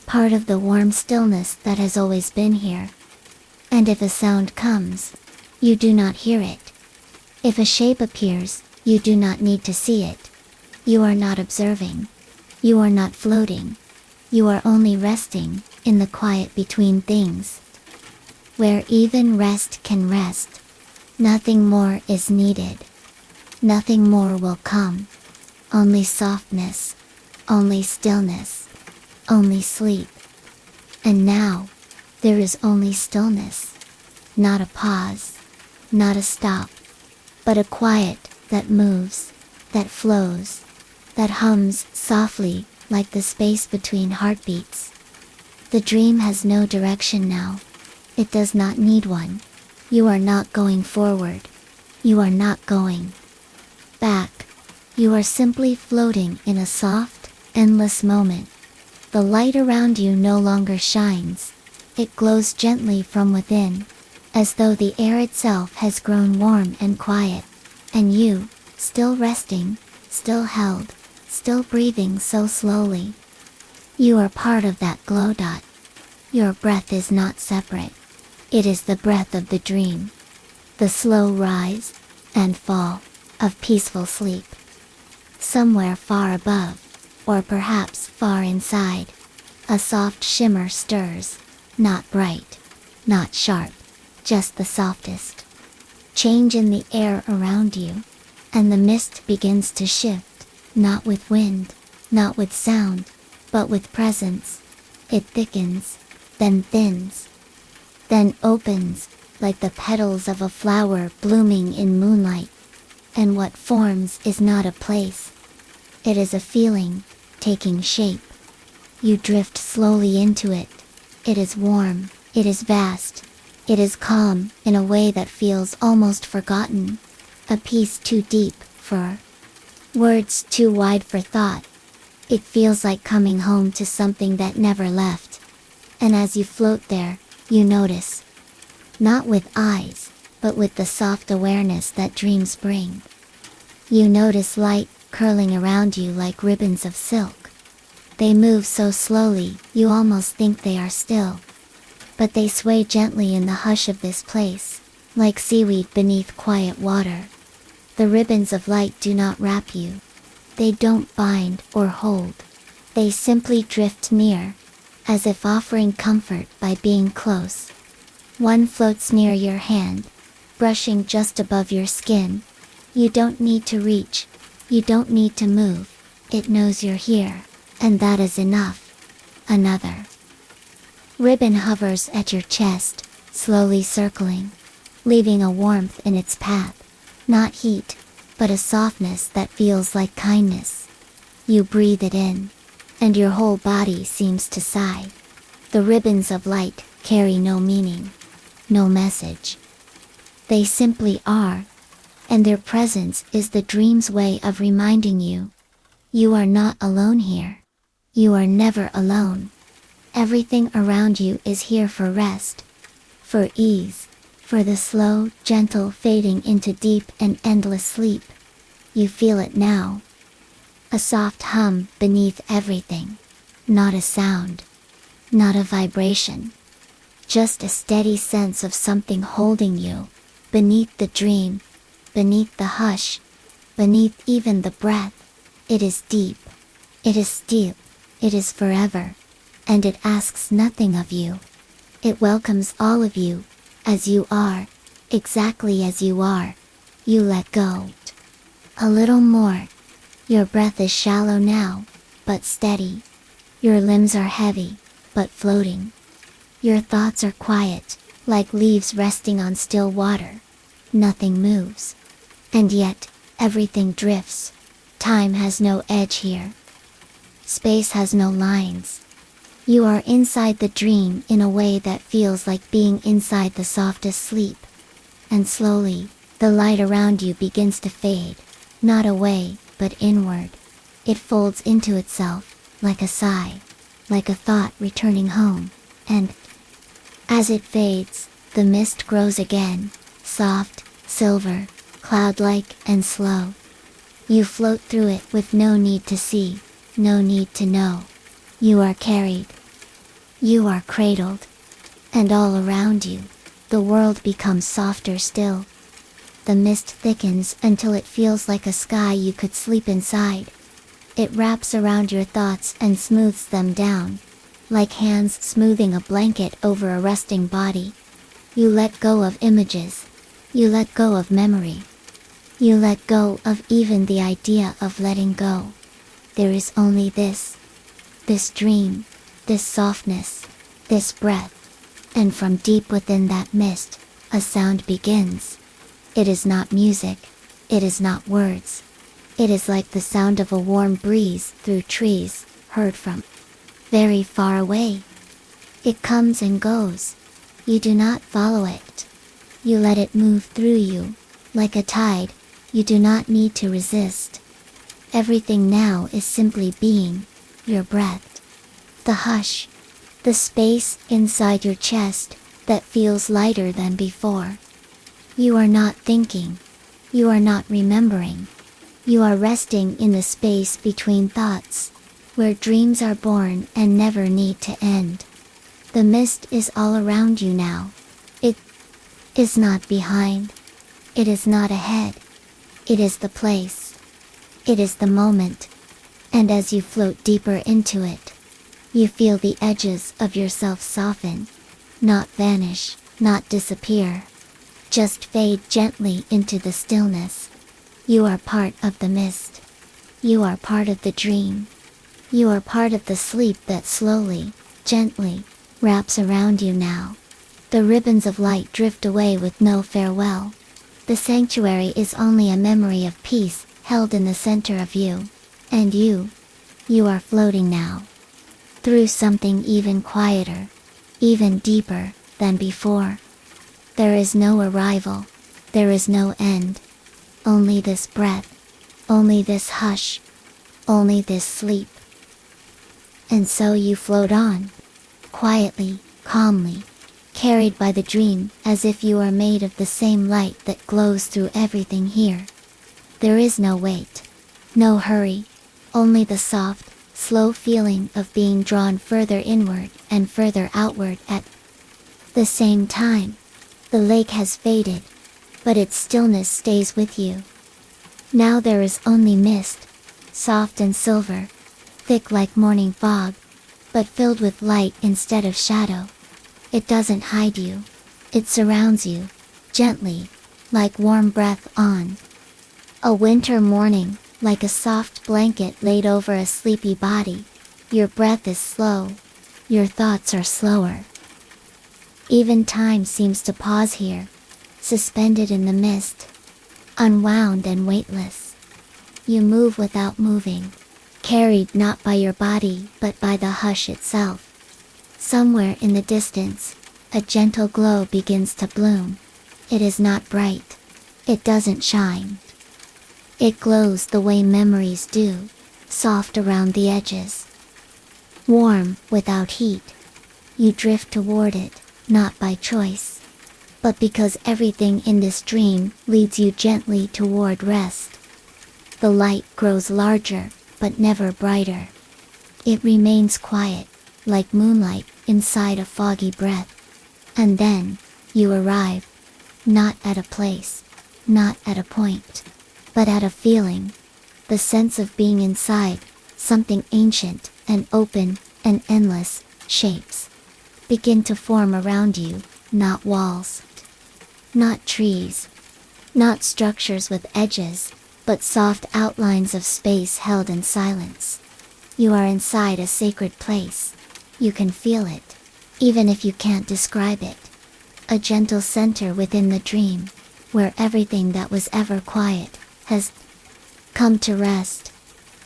part of the warm stillness that has always been here. And if a sound comes, you do not hear it. If a shape appears, you do not need to see it. You are not observing. You are not floating. You are only resting, in the quiet between things. where even rest can rest. Nothing more is needed. Nothing more will come. Only softness, only stillness, only sleep. And now, there is only stillness. Not a pause, not a stop, but a quiet that moves, that flows, that hums softly like the space between heartbeats. The dream has no direction now. It does not need one. You are not going forward. You are not going back. You are simply floating in a soft, endless moment. The light around you no longer shines. It glows gently from within, as though the air itself has grown warm and quiet. And you, still resting, still held, still breathing so slowly. You are part of that glow dot. Your breath is not separate. It is the breath of the dream. The slow rise and fall of peaceful sleep. Somewhere far above, or perhaps far inside, a soft shimmer stirs, not bright, not sharp, just the softest change in the air around you, and the mist begins to shift, not with wind, not with sound, but with presence. It thickens, then thins, then opens, like the petals of a flower blooming in moonlight. And what forms is not a place. It is a feeling, taking shape. You drift slowly into it. It is warm, it is vast, it is calm in a way that feels almost forgotten. A peace too deep for words, too wide for thought. It feels like coming home to something that never left. And as you float there, you notice. Not with eyes, but with the soft awareness that dreams bring. You notice light curling around you like ribbons of silk. They move so slowly, you almost think they are still. But they sway gently in the hush of this place, like seaweed beneath quiet water. The ribbons of light do not wrap you. They don't bind or hold. They simply drift near, as if offering comfort by being close. One floats near your hand, brushing just above your skin. You don't need to reach. You don't need to move. It knows you're here, and that is enough. Another ribbon hovers at your chest, slowly circling, leaving a warmth in its path. Not heat, but a softness that feels like kindness. You breathe it in, and your whole body seems to sigh. The ribbons of light carry no meaning, no message. They simply are, and their presence is the dream's way of reminding you. You are not alone here. You are never alone. Everything around you is here for rest, for ease, for the slow, gentle fading into deep and endless sleep. You feel it now. A soft hum beneath everything. Not a sound. Not a vibration. Just a steady sense of something holding you, beneath the dream, beneath the hush, beneath even the breath. It is deep. It is deep. It is forever. And it asks nothing of you. It welcomes all of you, as you are, exactly as you are. You let go. A little more. Your breath is shallow now, but steady. Your limbs are heavy, but floating. Your thoughts are quiet, like leaves resting on still water. Nothing moves. And yet, everything drifts. Time has no edge here. Space has no lines. You are inside the dream in a way that feels like being inside the softest sleep. And slowly, the light around you begins to fade. Not away, but inward. It folds into itself, like a sigh, like a thought returning home. And as it fades, the mist grows again, soft, silver, cloud-like and slow. You float through it with no need to see, no need to know. You are carried. You are cradled. And all around you, the world becomes softer still. The mist thickens until it feels like a sky you could sleep inside. It wraps around your thoughts and smooths them down, like hands smoothing a blanket over a resting body. You let go of images. You let go of memory. You let go of even the idea of letting go. There is only this dream, this softness, this breath. And from deep within that mist, a sound begins. It is not music. It is not words. It is like the sound of a warm breeze through trees, heard from very far away. It comes and goes. You do not follow it. You let it move through you, like a tide. You do not need to resist. Everything now is simply being, your breath, the hush, the space inside your chest that feels lighter than before. You are not thinking. You are not remembering. You are resting in the space between thoughts, where dreams are born and never need to end. The mist is all around you now. It is not behind. It is not ahead. It is the place. It is the moment. And as you float deeper into it, you feel the edges of yourself soften, not vanish, not disappear, just fade gently into the stillness. You are part of the mist. You are part of the dream. You are part of the sleep that slowly, gently, wraps around you now. The ribbons of light drift away with no farewell. The sanctuary is only a memory of peace held in the center of you. And you are floating now, through something even quieter, even deeper than before. There is no arrival. There is no end. Only this breath. Only this hush. Only this sleep. And so you float on, quietly, calmly, carried by the dream as if you are made of the same light that glows through everything here. There is no weight, no hurry, only the soft, slow feeling of being drawn further inward and further outward at the same time. The lake has faded, but its stillness stays with you. Now there is only mist, soft and silver, thick like morning fog, but filled with light instead of shadow. It doesn't hide you. It surrounds you, gently, like warm breath on a winter morning, like a soft blanket laid over a sleepy body. Your breath is slow. Your thoughts are slower. Even time seems to pause here, suspended in the mist, unwound and weightless. You move without moving, carried not by your body but by the hush itself. Somewhere in the distance, a gentle glow begins to bloom. It is not bright. It doesn't shine. It glows the way memories do, soft around the edges. Warm, without heat. You drift toward it, not by choice, but because everything in this dream leads you gently toward rest. The light grows larger, but never brighter. It remains quiet, like moonlight inside a foggy breath. And then, you arrive, not at a place, not at a point, but at a feeling, the sense of being inside something ancient and open and endless. Shapes begin to form around you, not walls, not trees, not structures with edges, but soft outlines of space held in silence. You are inside a sacred place. You can feel it, even if you can't describe it. A gentle center within the dream, where everything that was ever quiet has come to rest.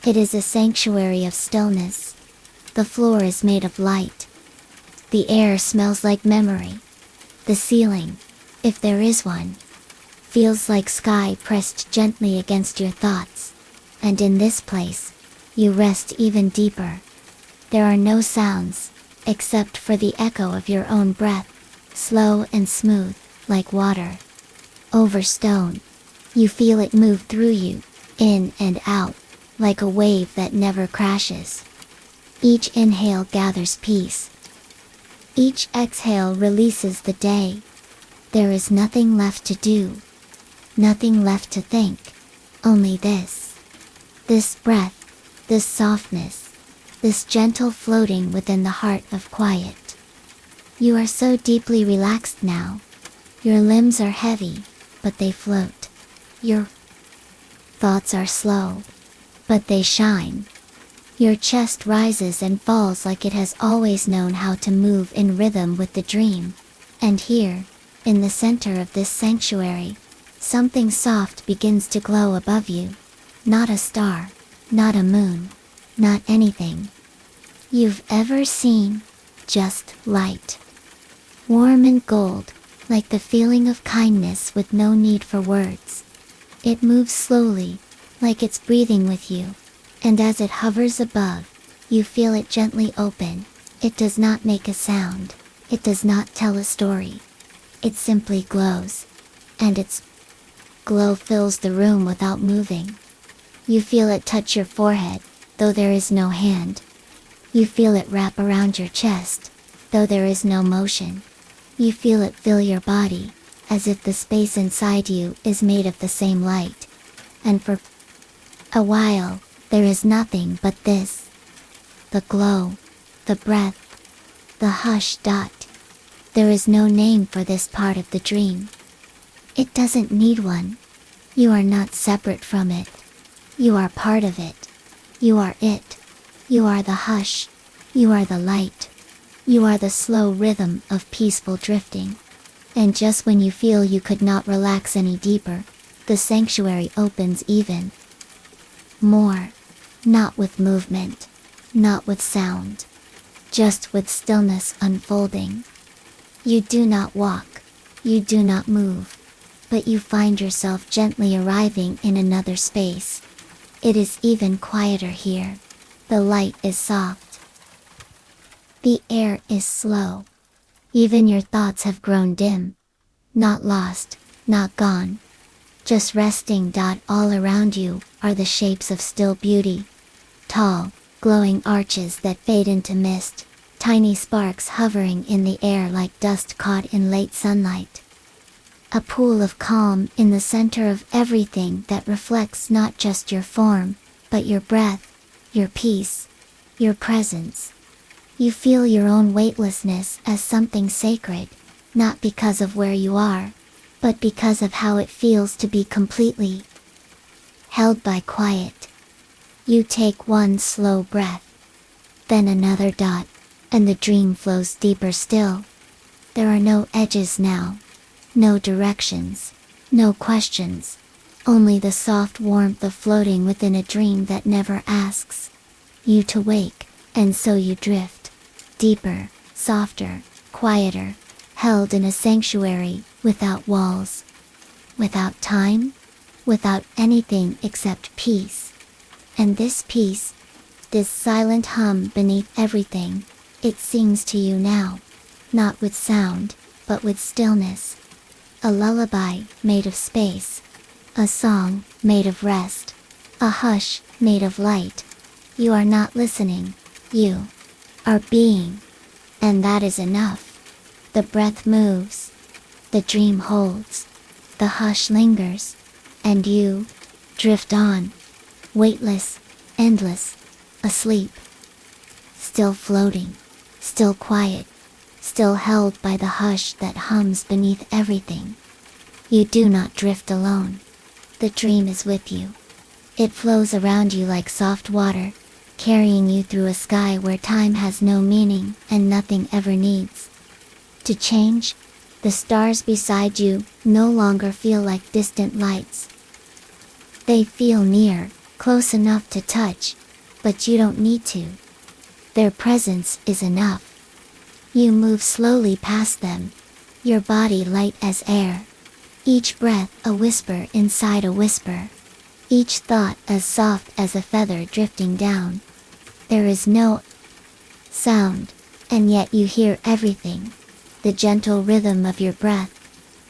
It is a sanctuary of stillness. The floor is made of light. The air smells like memory. The ceiling, if there is one, feels like sky pressed gently against your thoughts. And in this place, you rest even deeper. There are no sounds, except for the echo of your own breath, slow and smooth, like water over stone. You feel it move through you, in and out, like a wave that never crashes. Each inhale gathers peace. Each exhale releases the day. There is nothing left to do. Nothing left to think. Only this. This breath. This softness. This gentle floating within the heart of quiet. You are so deeply relaxed now. Your limbs are heavy, but they float. Your thoughts are slow, but they shine. Your chest rises and falls like it has always known how to move in rhythm with the dream. And here, in the center of this sanctuary, something soft begins to glow above you. Not a star, not a moon, not anything you've ever seen, just light. Warm and gold, like the feeling of kindness with no need for words. It moves slowly, like it's breathing with you, and as it hovers above, you feel it gently open. It does not make a sound, it does not tell a story. It simply glows, and its glow fills the room without moving. You feel it touch your forehead, though there is no hand. You feel it wrap around your chest, though there is no motion. You feel it fill your body, as if the space inside you is made of the same light. And for a while, there is nothing but this. The glow, the breath, the hush. There is no name for this part of the dream. It doesn't need one. You are not separate from it. You are part of it. You are it. You are the hush. You are the light. You are the slow rhythm of peaceful drifting. And just when you feel you could not relax any deeper, the sanctuary opens even more. Not with movement, not with sound, just with stillness unfolding. You do not walk, you do not move, but you find yourself gently arriving in another space. It is even quieter here. The light is soft. The air is slow. Even your thoughts have grown dim. Not lost, not gone. Just resting. All around you are the shapes of still beauty. Tall, glowing arches that fade into mist. Tiny sparks hovering in the air like dust caught in late sunlight. A pool of calm in the center of everything that reflects not just your form, but your breath, your peace, your presence. You feel your own weightlessness as something sacred, not because of where you are, but because of how it feels to be completely held by quiet. You take one slow breath, then another. And the dream flows deeper still. There are no edges now, no directions, no questions, only the soft warmth of floating within a dream that never asks you to wake, and so you drift, deeper, softer, quieter, held in a sanctuary, without walls, without time, without anything except peace. And this peace, this silent hum beneath everything, it sings to you now, not with sound, but with stillness. A lullaby made of space, a song made of rest, a hush made of light. You are not listening, you are being, and that is enough. The breath moves, the dream holds, the hush lingers, and you drift on, weightless, endless, asleep, still floating. Still quiet, still held by the hush that hums beneath everything. You do not drift alone. The dream is with you. It flows around you like soft water, carrying you through a sky where time has no meaning and nothing ever needs to change. The stars beside you no longer feel like distant lights. They feel near, close enough to touch, but you don't need to. Their presence is enough. You move slowly past them, your body light as air. Each breath a whisper inside a whisper. Each thought as soft as a feather drifting down. There is no sound, and yet you hear everything. The gentle rhythm of your breath,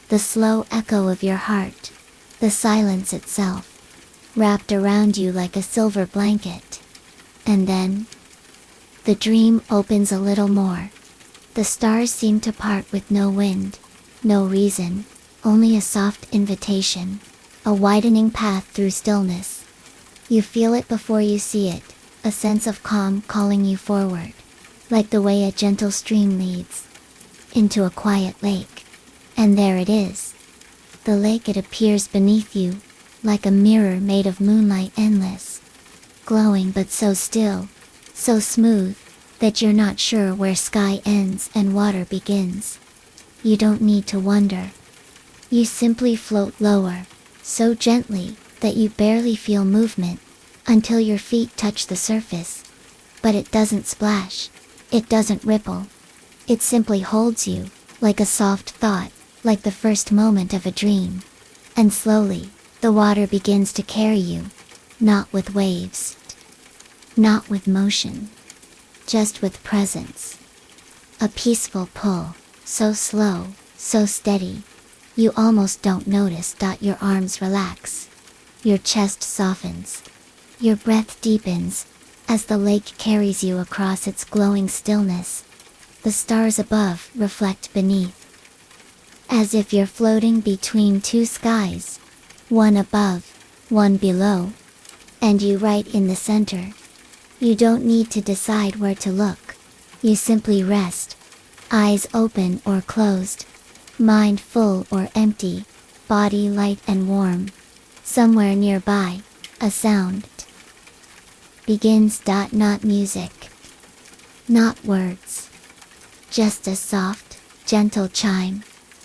the slow echo of your heart, the silence itself, wrapped around you like a silver blanket. And then, the dream opens a little more. The stars seem to part with no wind, no reason, only a soft invitation, a widening path through stillness. You feel it before you see it, a sense of calm calling you forward, like the way a gentle stream leads into a quiet lake. And there it is. The lake, it appears beneath you, like a mirror made of moonlight, endless, glowing but so still, so smooth, that you're not sure where sky ends and water begins. You don't need to wonder. You simply float lower, so gently that you barely feel movement, until your feet touch the surface. But it doesn't splash, it doesn't ripple. It simply holds you, like a soft thought, like the first moment of a dream. And slowly, the water begins to carry you, not with waves, not with motion, just with presence. A peaceful pull, so slow, so steady, you almost don't notice. Your arms relax, your chest softens, your breath deepens, as the lake carries you across its glowing stillness. The stars above reflect beneath, as if you're floating between two skies, one above, one below, and you right in the center. You don't need to decide where to look. You simply rest, eyes open or closed, mind full or empty, body light and warm. Somewhere nearby, a sound begins. Not music, not words, just a soft, gentle chime,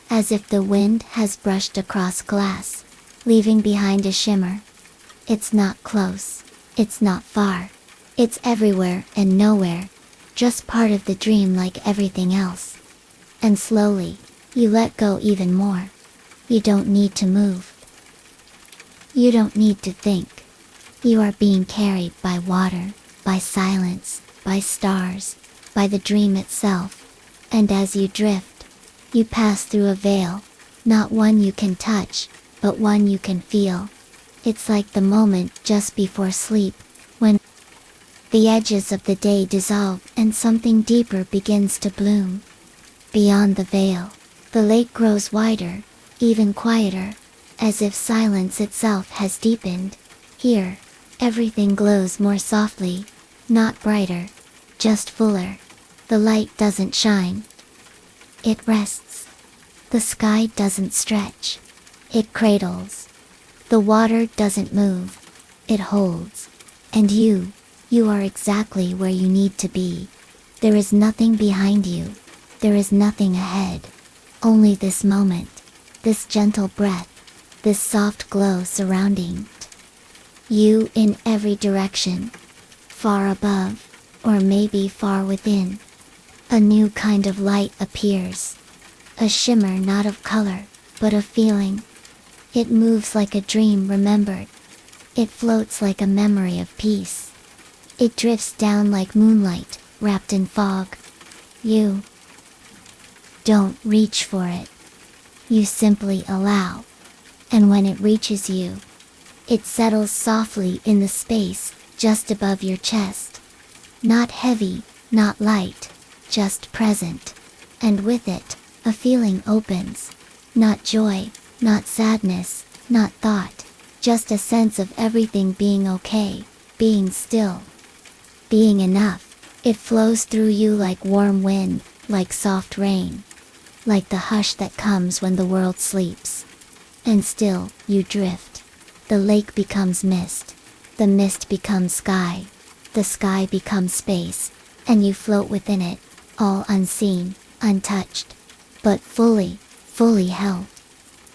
as if the wind has brushed across glass, leaving behind a shimmer. It's not close, it's not far, it's everywhere and nowhere, just part of the dream like everything else. And slowly, you let go even more. You don't need to move. You don't need to think. You are being carried by water, by silence, by stars, by the dream itself. And as you drift, you pass through a veil, not one you can touch, but one you can feel. It's like the moment just before sleep, when the edges of the day dissolve and something deeper begins to bloom. Beyond the veil, the lake grows wider, even quieter, as if silence itself has deepened. Here, everything glows more softly, not brighter, just fuller. The light doesn't shine. It rests. The sky doesn't stretch. It cradles. The water doesn't move. It holds. And you are exactly where you need to be. There is nothing behind you. There is nothing ahead. Only this moment, this gentle breath, this soft glow surrounding you in every direction, far above, or maybe far within. A new kind of light appears, a shimmer not of color, but of feeling. It moves like a dream remembered. It floats like a memory of peace. It drifts down like moonlight, wrapped in fog. You don't reach for it. You simply allow. And when it reaches you, it settles softly in the space just above your chest. Not heavy, not light, just present. And with it, a feeling opens. Not joy, not sadness, not thought, just a sense of everything being okay, being still, being enough. It flows through you like warm wind, like soft rain, like the hush that comes when the world sleeps. And still, you drift. The lake becomes mist. The mist becomes sky. The sky becomes space. And you float within it, all unseen, untouched, but fully held.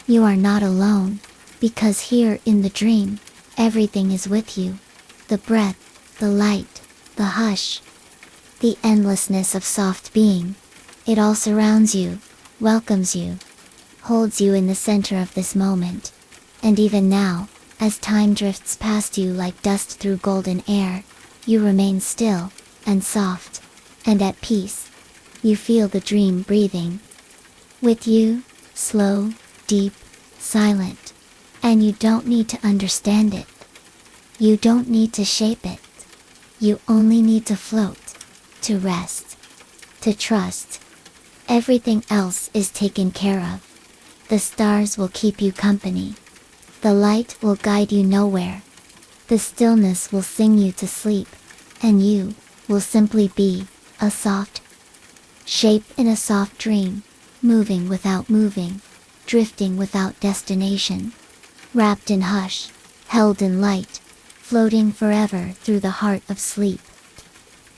You are not alone, because here in the dream, everything is with you. The breath, the light, the hush, the endlessness of soft being. It all surrounds you, welcomes you, holds you in the center of this moment. And even now, as time drifts past you like dust through golden air, you remain still, and soft, and at peace. You feel the dream breathing with you, slow, deep, silent. And you don't need to understand it. You don't need to shape it. You only need to float, to rest, to trust. Everything else is taken care of. The stars will keep you company. The light will guide you nowhere. The stillness will sing you to sleep. And you will simply be a soft shape in a soft dream, moving without moving, drifting without destination, wrapped in hush, held in light, floating forever through the heart of sleep.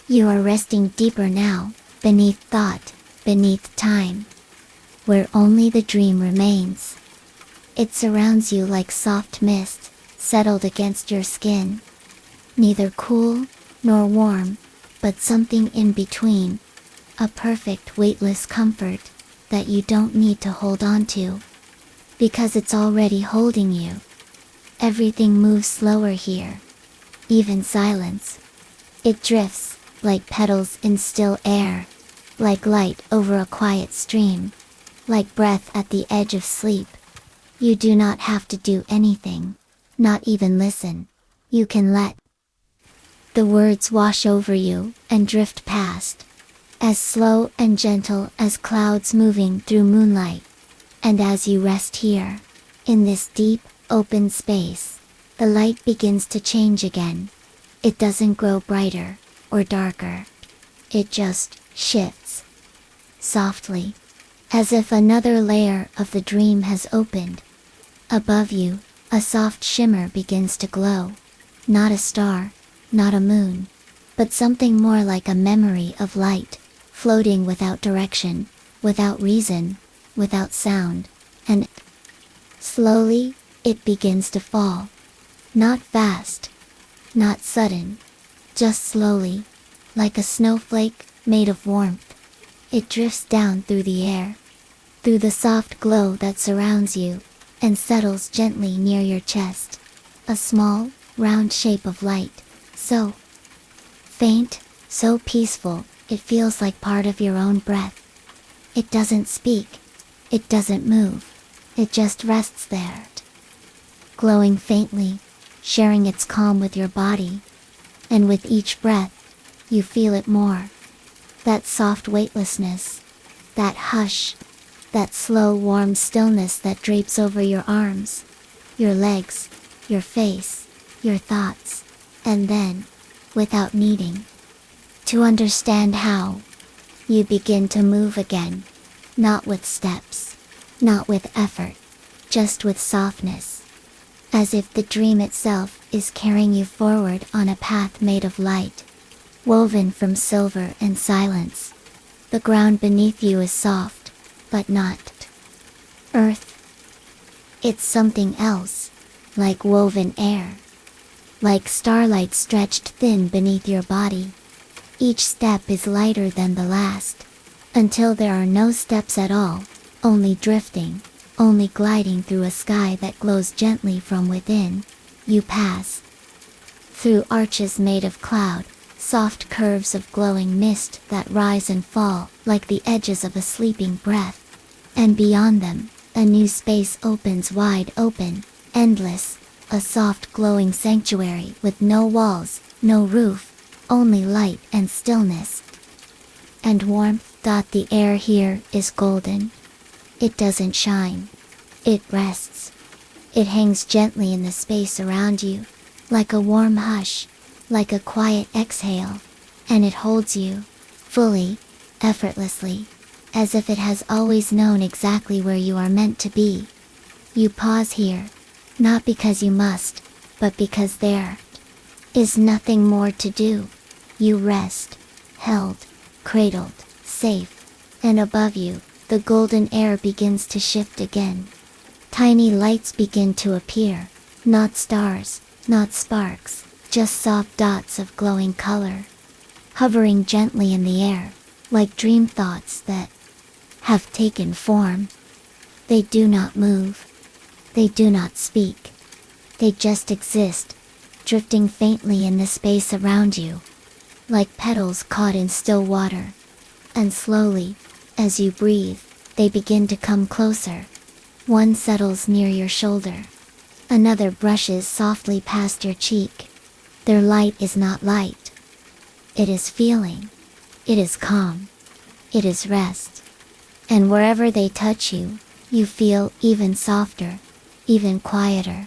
You are resting deeper now, beneath thought, beneath time, where only the dream remains. It surrounds you like soft mist, settled against your skin. Neither cool, nor warm, but something in between. A perfect weightless comfort, that you don't need to hold on to. Because it's already holding you. Everything moves slower here. Even silence. It drifts, like petals in still air. Like light over a quiet stream. Like breath at the edge of sleep. You do not have to do anything. Not even listen. You can let the words wash over you and drift past. As slow and gentle as clouds moving through moonlight. And as you rest here, in this deep, open space, the light begins to change again. It doesn't grow brighter or darker. It just shifts. Softly. As if another layer of the dream has opened. Above you, a soft shimmer begins to glow. Not a star, not a moon, but something more like a memory of light, floating without direction, without reason, without sound, and slowly, it begins to fall. Not fast, not sudden, just slowly, like a snowflake made of warmth. It drifts down through the air, through the soft glow that surrounds you, and settles gently near your chest. A small, round shape of light, so faint, so peaceful, it feels like part of your own breath. It doesn't speak, it doesn't move, it just rests there. Glowing faintly, sharing its calm with your body. And with each breath, you feel it more. That soft weightlessness, that hush, that slow warm stillness that drapes over your arms, your legs, your face, your thoughts, and then, without needing to understand how, you begin to move again, not with steps, not with effort, just with softness, as if the dream itself is carrying you forward on a path made of light, woven from silver and silence. The ground beneath you is soft, but not earth. It's something else, like woven air, like starlight stretched thin beneath your body. Each step is lighter than the last, until there are no steps at all, only drifting, only gliding through a sky that glows gently from within. You pass through arches made of cloud, soft curves of glowing mist that rise and fall like the edges of a sleeping breath. And beyond them, a new space opens wide open, endless, a soft glowing sanctuary with no walls, no roof, only light and stillness. And warmth. The air here is golden. It doesn't shine. It rests. It hangs gently in the space around you, like a warm hush, like a quiet exhale, and it holds you, fully, effortlessly, as if it has always known exactly where you are meant to be. You pause here, not because you must, but because there is nothing more to do. You rest, held, cradled, safe, and above you, the golden air begins to shift again. Tiny lights begin to appear, not stars, not sparks, just soft dots of glowing color, hovering gently in the air, like dream thoughts that have taken form. They do not move. They do not speak. They just exist, drifting faintly in the space around you, like petals caught in still water. And slowly, as you breathe, they begin to come closer. One settles near your shoulder. Another brushes softly past your cheek. Their light is not light. It is feeling. It is calm. It is rest. And wherever they touch you, you feel even softer, even quieter,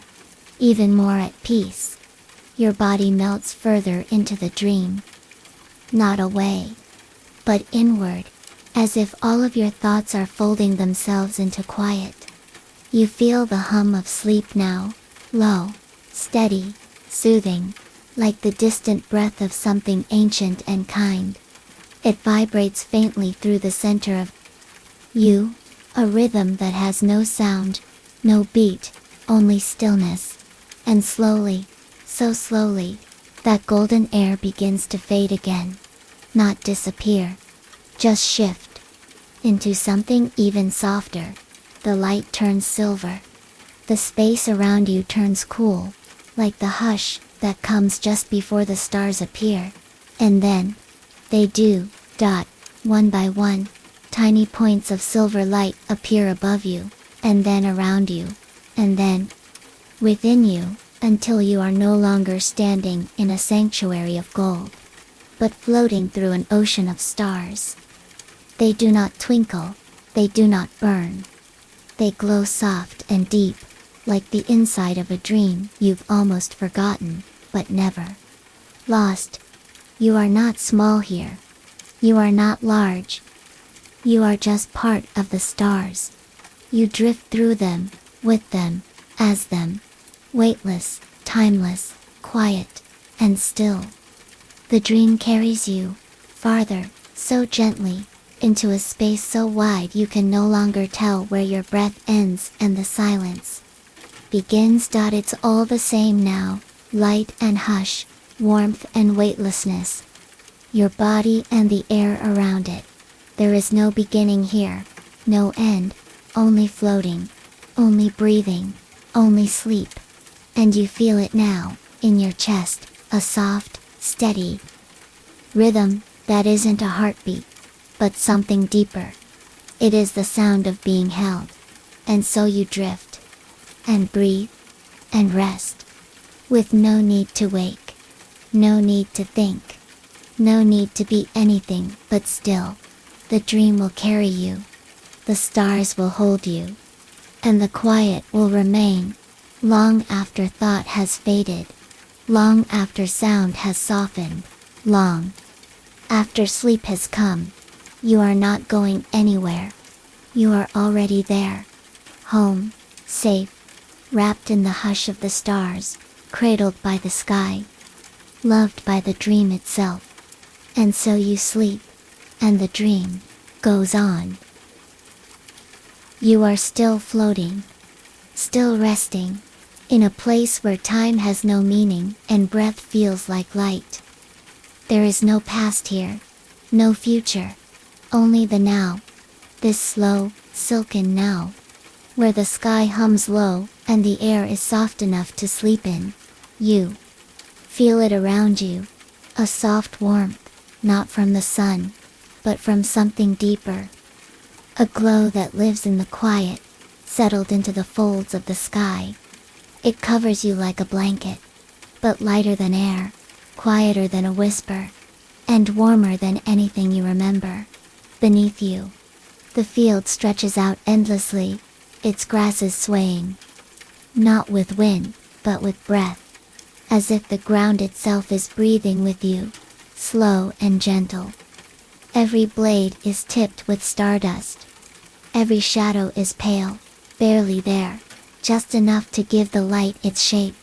even more at peace. Your body melts further into the dream. Not away, but inward, as if all of your thoughts are folding themselves into quiet. You feel the hum of sleep now, low, steady, soothing, like the distant breath of something ancient and kind. It vibrates faintly through the center of you, a rhythm that has no sound, no beat, only stillness. And slowly, so slowly, that golden air begins to fade again. Not disappear, just shift into something even softer. The light turns silver. The space around you turns cool, like the hush that comes just before the stars appear. And then, they do, one by one, tiny points of silver light appear above you, and then around you, and then within you, until you are no longer standing in a sanctuary of gold, but floating through an ocean of stars. They do not twinkle, they do not burn. They glow soft and deep, like the inside of a dream you've almost forgotten, but never lost. You are not small here. You are not large. You are just part of the stars. You drift through them, with them, as them. Weightless, timeless, quiet, and still. The dream carries you, farther, so gently, into a space so wide you can no longer tell where your breath ends and the silence begins. It's all the same now, light and hush, warmth and weightlessness. Your body and the air around it. There is no beginning here, no end, only floating, only breathing, only sleep. And you feel it now, in your chest, a soft, steady rhythm that isn't a heartbeat, but something deeper. It is the sound of being held. And so you drift, and breathe, and rest, with no need to wake, no need to think, no need to be anything but still. The dream will carry you, the stars will hold you, and the quiet will remain, long after thought has faded, long after sound has softened, long after sleep has come. You are not going anywhere. You are already there. Home, safe, wrapped in the hush of the stars, cradled by the sky, loved by the dream itself. And so you sleep, and the dream goes on. You are still floating, still resting, in a place where time has no meaning and breath feels like light. There is no past here, no future, only the now, this slow, silken now, where the sky hums low and the air is soft enough to sleep in. You feel it around you, a soft warmth, not from the sun, but from something deeper. A glow that lives in the quiet, settled into the folds of the sky. It covers you like a blanket, but lighter than air, quieter than a whisper, and warmer than anything you remember. Beneath you, the field stretches out endlessly, its grasses swaying. Not with wind, but with breath, as if the ground itself is breathing with you, slow and gentle. Every blade is tipped with stardust. Every shadow is pale, barely there, just enough to give the light its shape.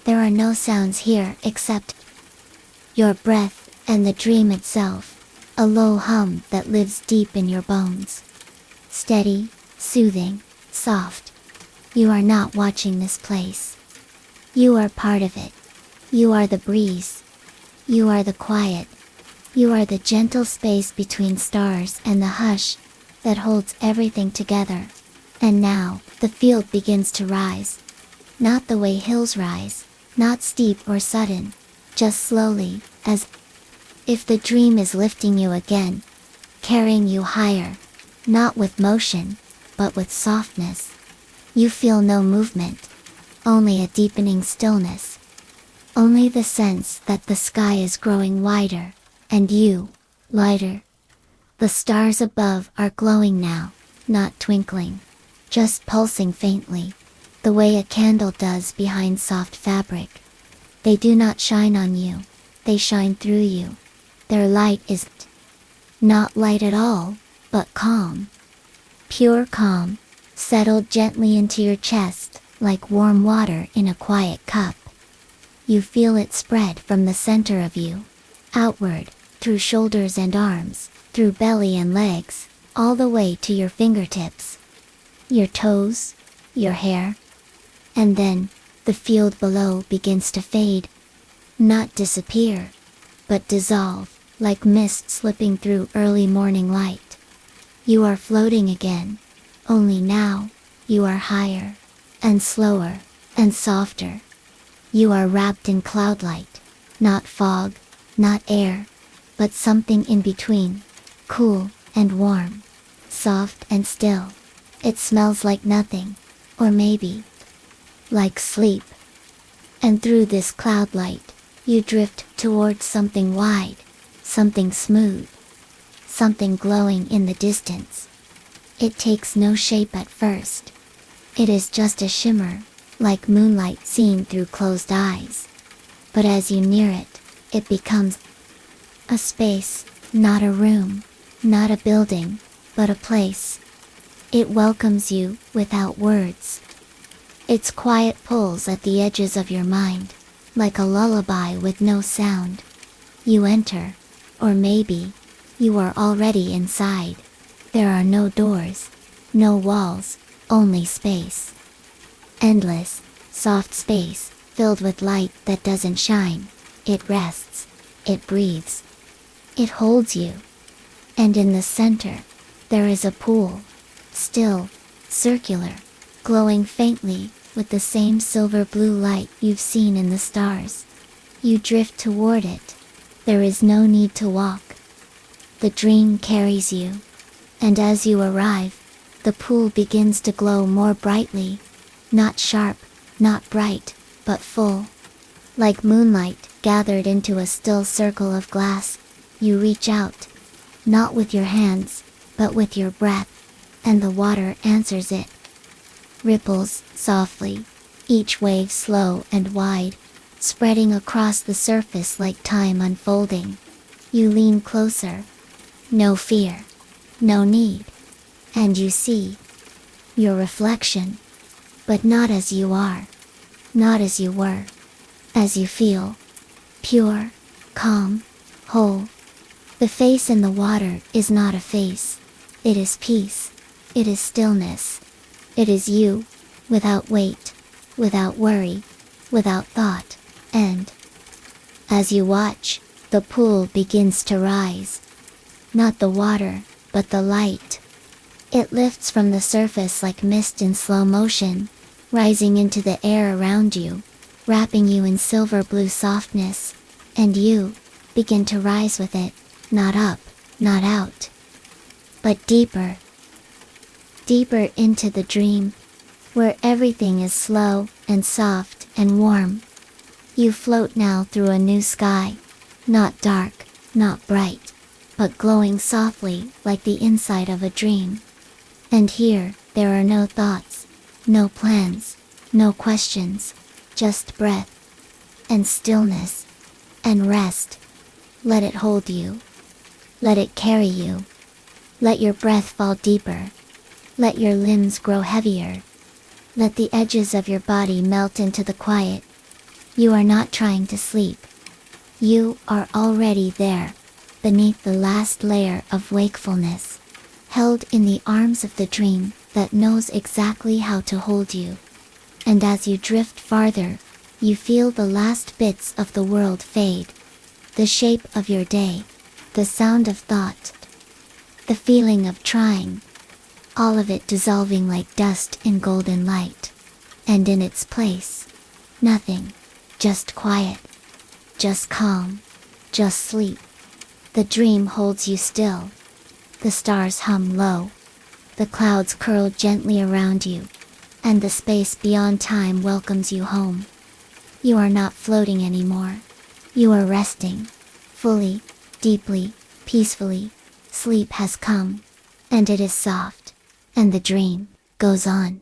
There are no sounds here except your breath and the dream itself, a low hum that lives deep in your bones. Steady, soothing, soft. You are not watching this place. You are part of it. You are the breeze. You are the quiet. You are the gentle space between stars and the hush that holds everything together. And now, the field begins to rise. Not the way hills rise, not steep or sudden, just slowly, as if the dream is lifting you again, carrying you higher, not with motion, but with softness. You feel no movement, only a deepening stillness. Only the sense that the sky is growing wider, and you, lighter. The stars above are glowing now, not twinkling, just pulsing faintly, the way a candle does behind soft fabric. They do not shine on you, they shine through you. Their light is not light at all, but calm. Pure calm, settled gently into your chest, like warm water in a quiet cup. You feel it spread from the center of you, outward, through shoulders and arms, through belly and legs, all the way to your fingertips, your toes, your hair. And then, the field below begins to fade. Not disappear, but dissolve, like mist slipping through early morning light. You are floating again, only now, you are higher, and slower, and softer. You are wrapped in cloudlight, not fog, not air, but something in between, cool and warm, soft and still. It smells like nothing, or maybe like sleep. And through this cloudlight, you drift towards something wide, something smooth, something glowing in the distance. It takes no shape at first. It is just a shimmer, like moonlight seen through closed eyes. But as you near it, it becomes a space, not a room, not a building, but a place. It welcomes you without words. Its quiet pulls at the edges of your mind, like a lullaby with no sound. You enter, or maybe, you are already inside. There are no doors, no walls, only space. Endless, soft space, filled with light that doesn't shine. It rests, it breathes, it holds you. And in the center, there is a pool, still, circular, glowing faintly, with the same silver blue light you've seen in the stars. You drift toward it. There is no need to walk. The dream carries you. And as you arrive, the pool begins to glow more brightly. Not sharp, not bright, but full. Like moonlight gathered into a still circle of glass, you reach out. Not with your hands, but with your breath, and the water answers it. Ripples, softly, each wave slow and wide, spreading across the surface like time unfolding. You lean closer. No fear. No need. And you see your reflection. But not as you are. Not as you were. As you feel. Pure, calm, whole. The face in the water is not a face. It is peace. It is stillness. It is you, without weight, without worry, without thought, and as you watch, the pool begins to rise. Not the water, but the light. It lifts from the surface like mist in slow motion, rising into the air around you, wrapping you in silver blue softness, and you begin to rise with it, not up, not out, but deeper. Deeper into the dream, where everything is slow and soft and warm. You float now through a new sky, not dark, not bright, but glowing softly like the inside of a dream. And here, there are no thoughts, no plans, no questions, just breath, and stillness, and rest. Let it hold you. Let it carry you. Let your breath fall deeper. Let your limbs grow heavier. Let the edges of your body melt into the quiet. You are not trying to sleep. You are already there, beneath the last layer of wakefulness, held in the arms of the dream that knows exactly how to hold you. And as you drift farther, you feel the last bits of the world fade. The shape of your day, the sound of thought, the feeling of trying. All of it dissolving like dust in golden light. And in its place, nothing, just quiet, just calm, just sleep. The dream holds you still. The stars hum low. The clouds curl gently around you. And the space beyond time welcomes you home. You are not floating anymore. You are resting, fully, deeply, peacefully. Sleep has come, and it is soft. And the dream goes on.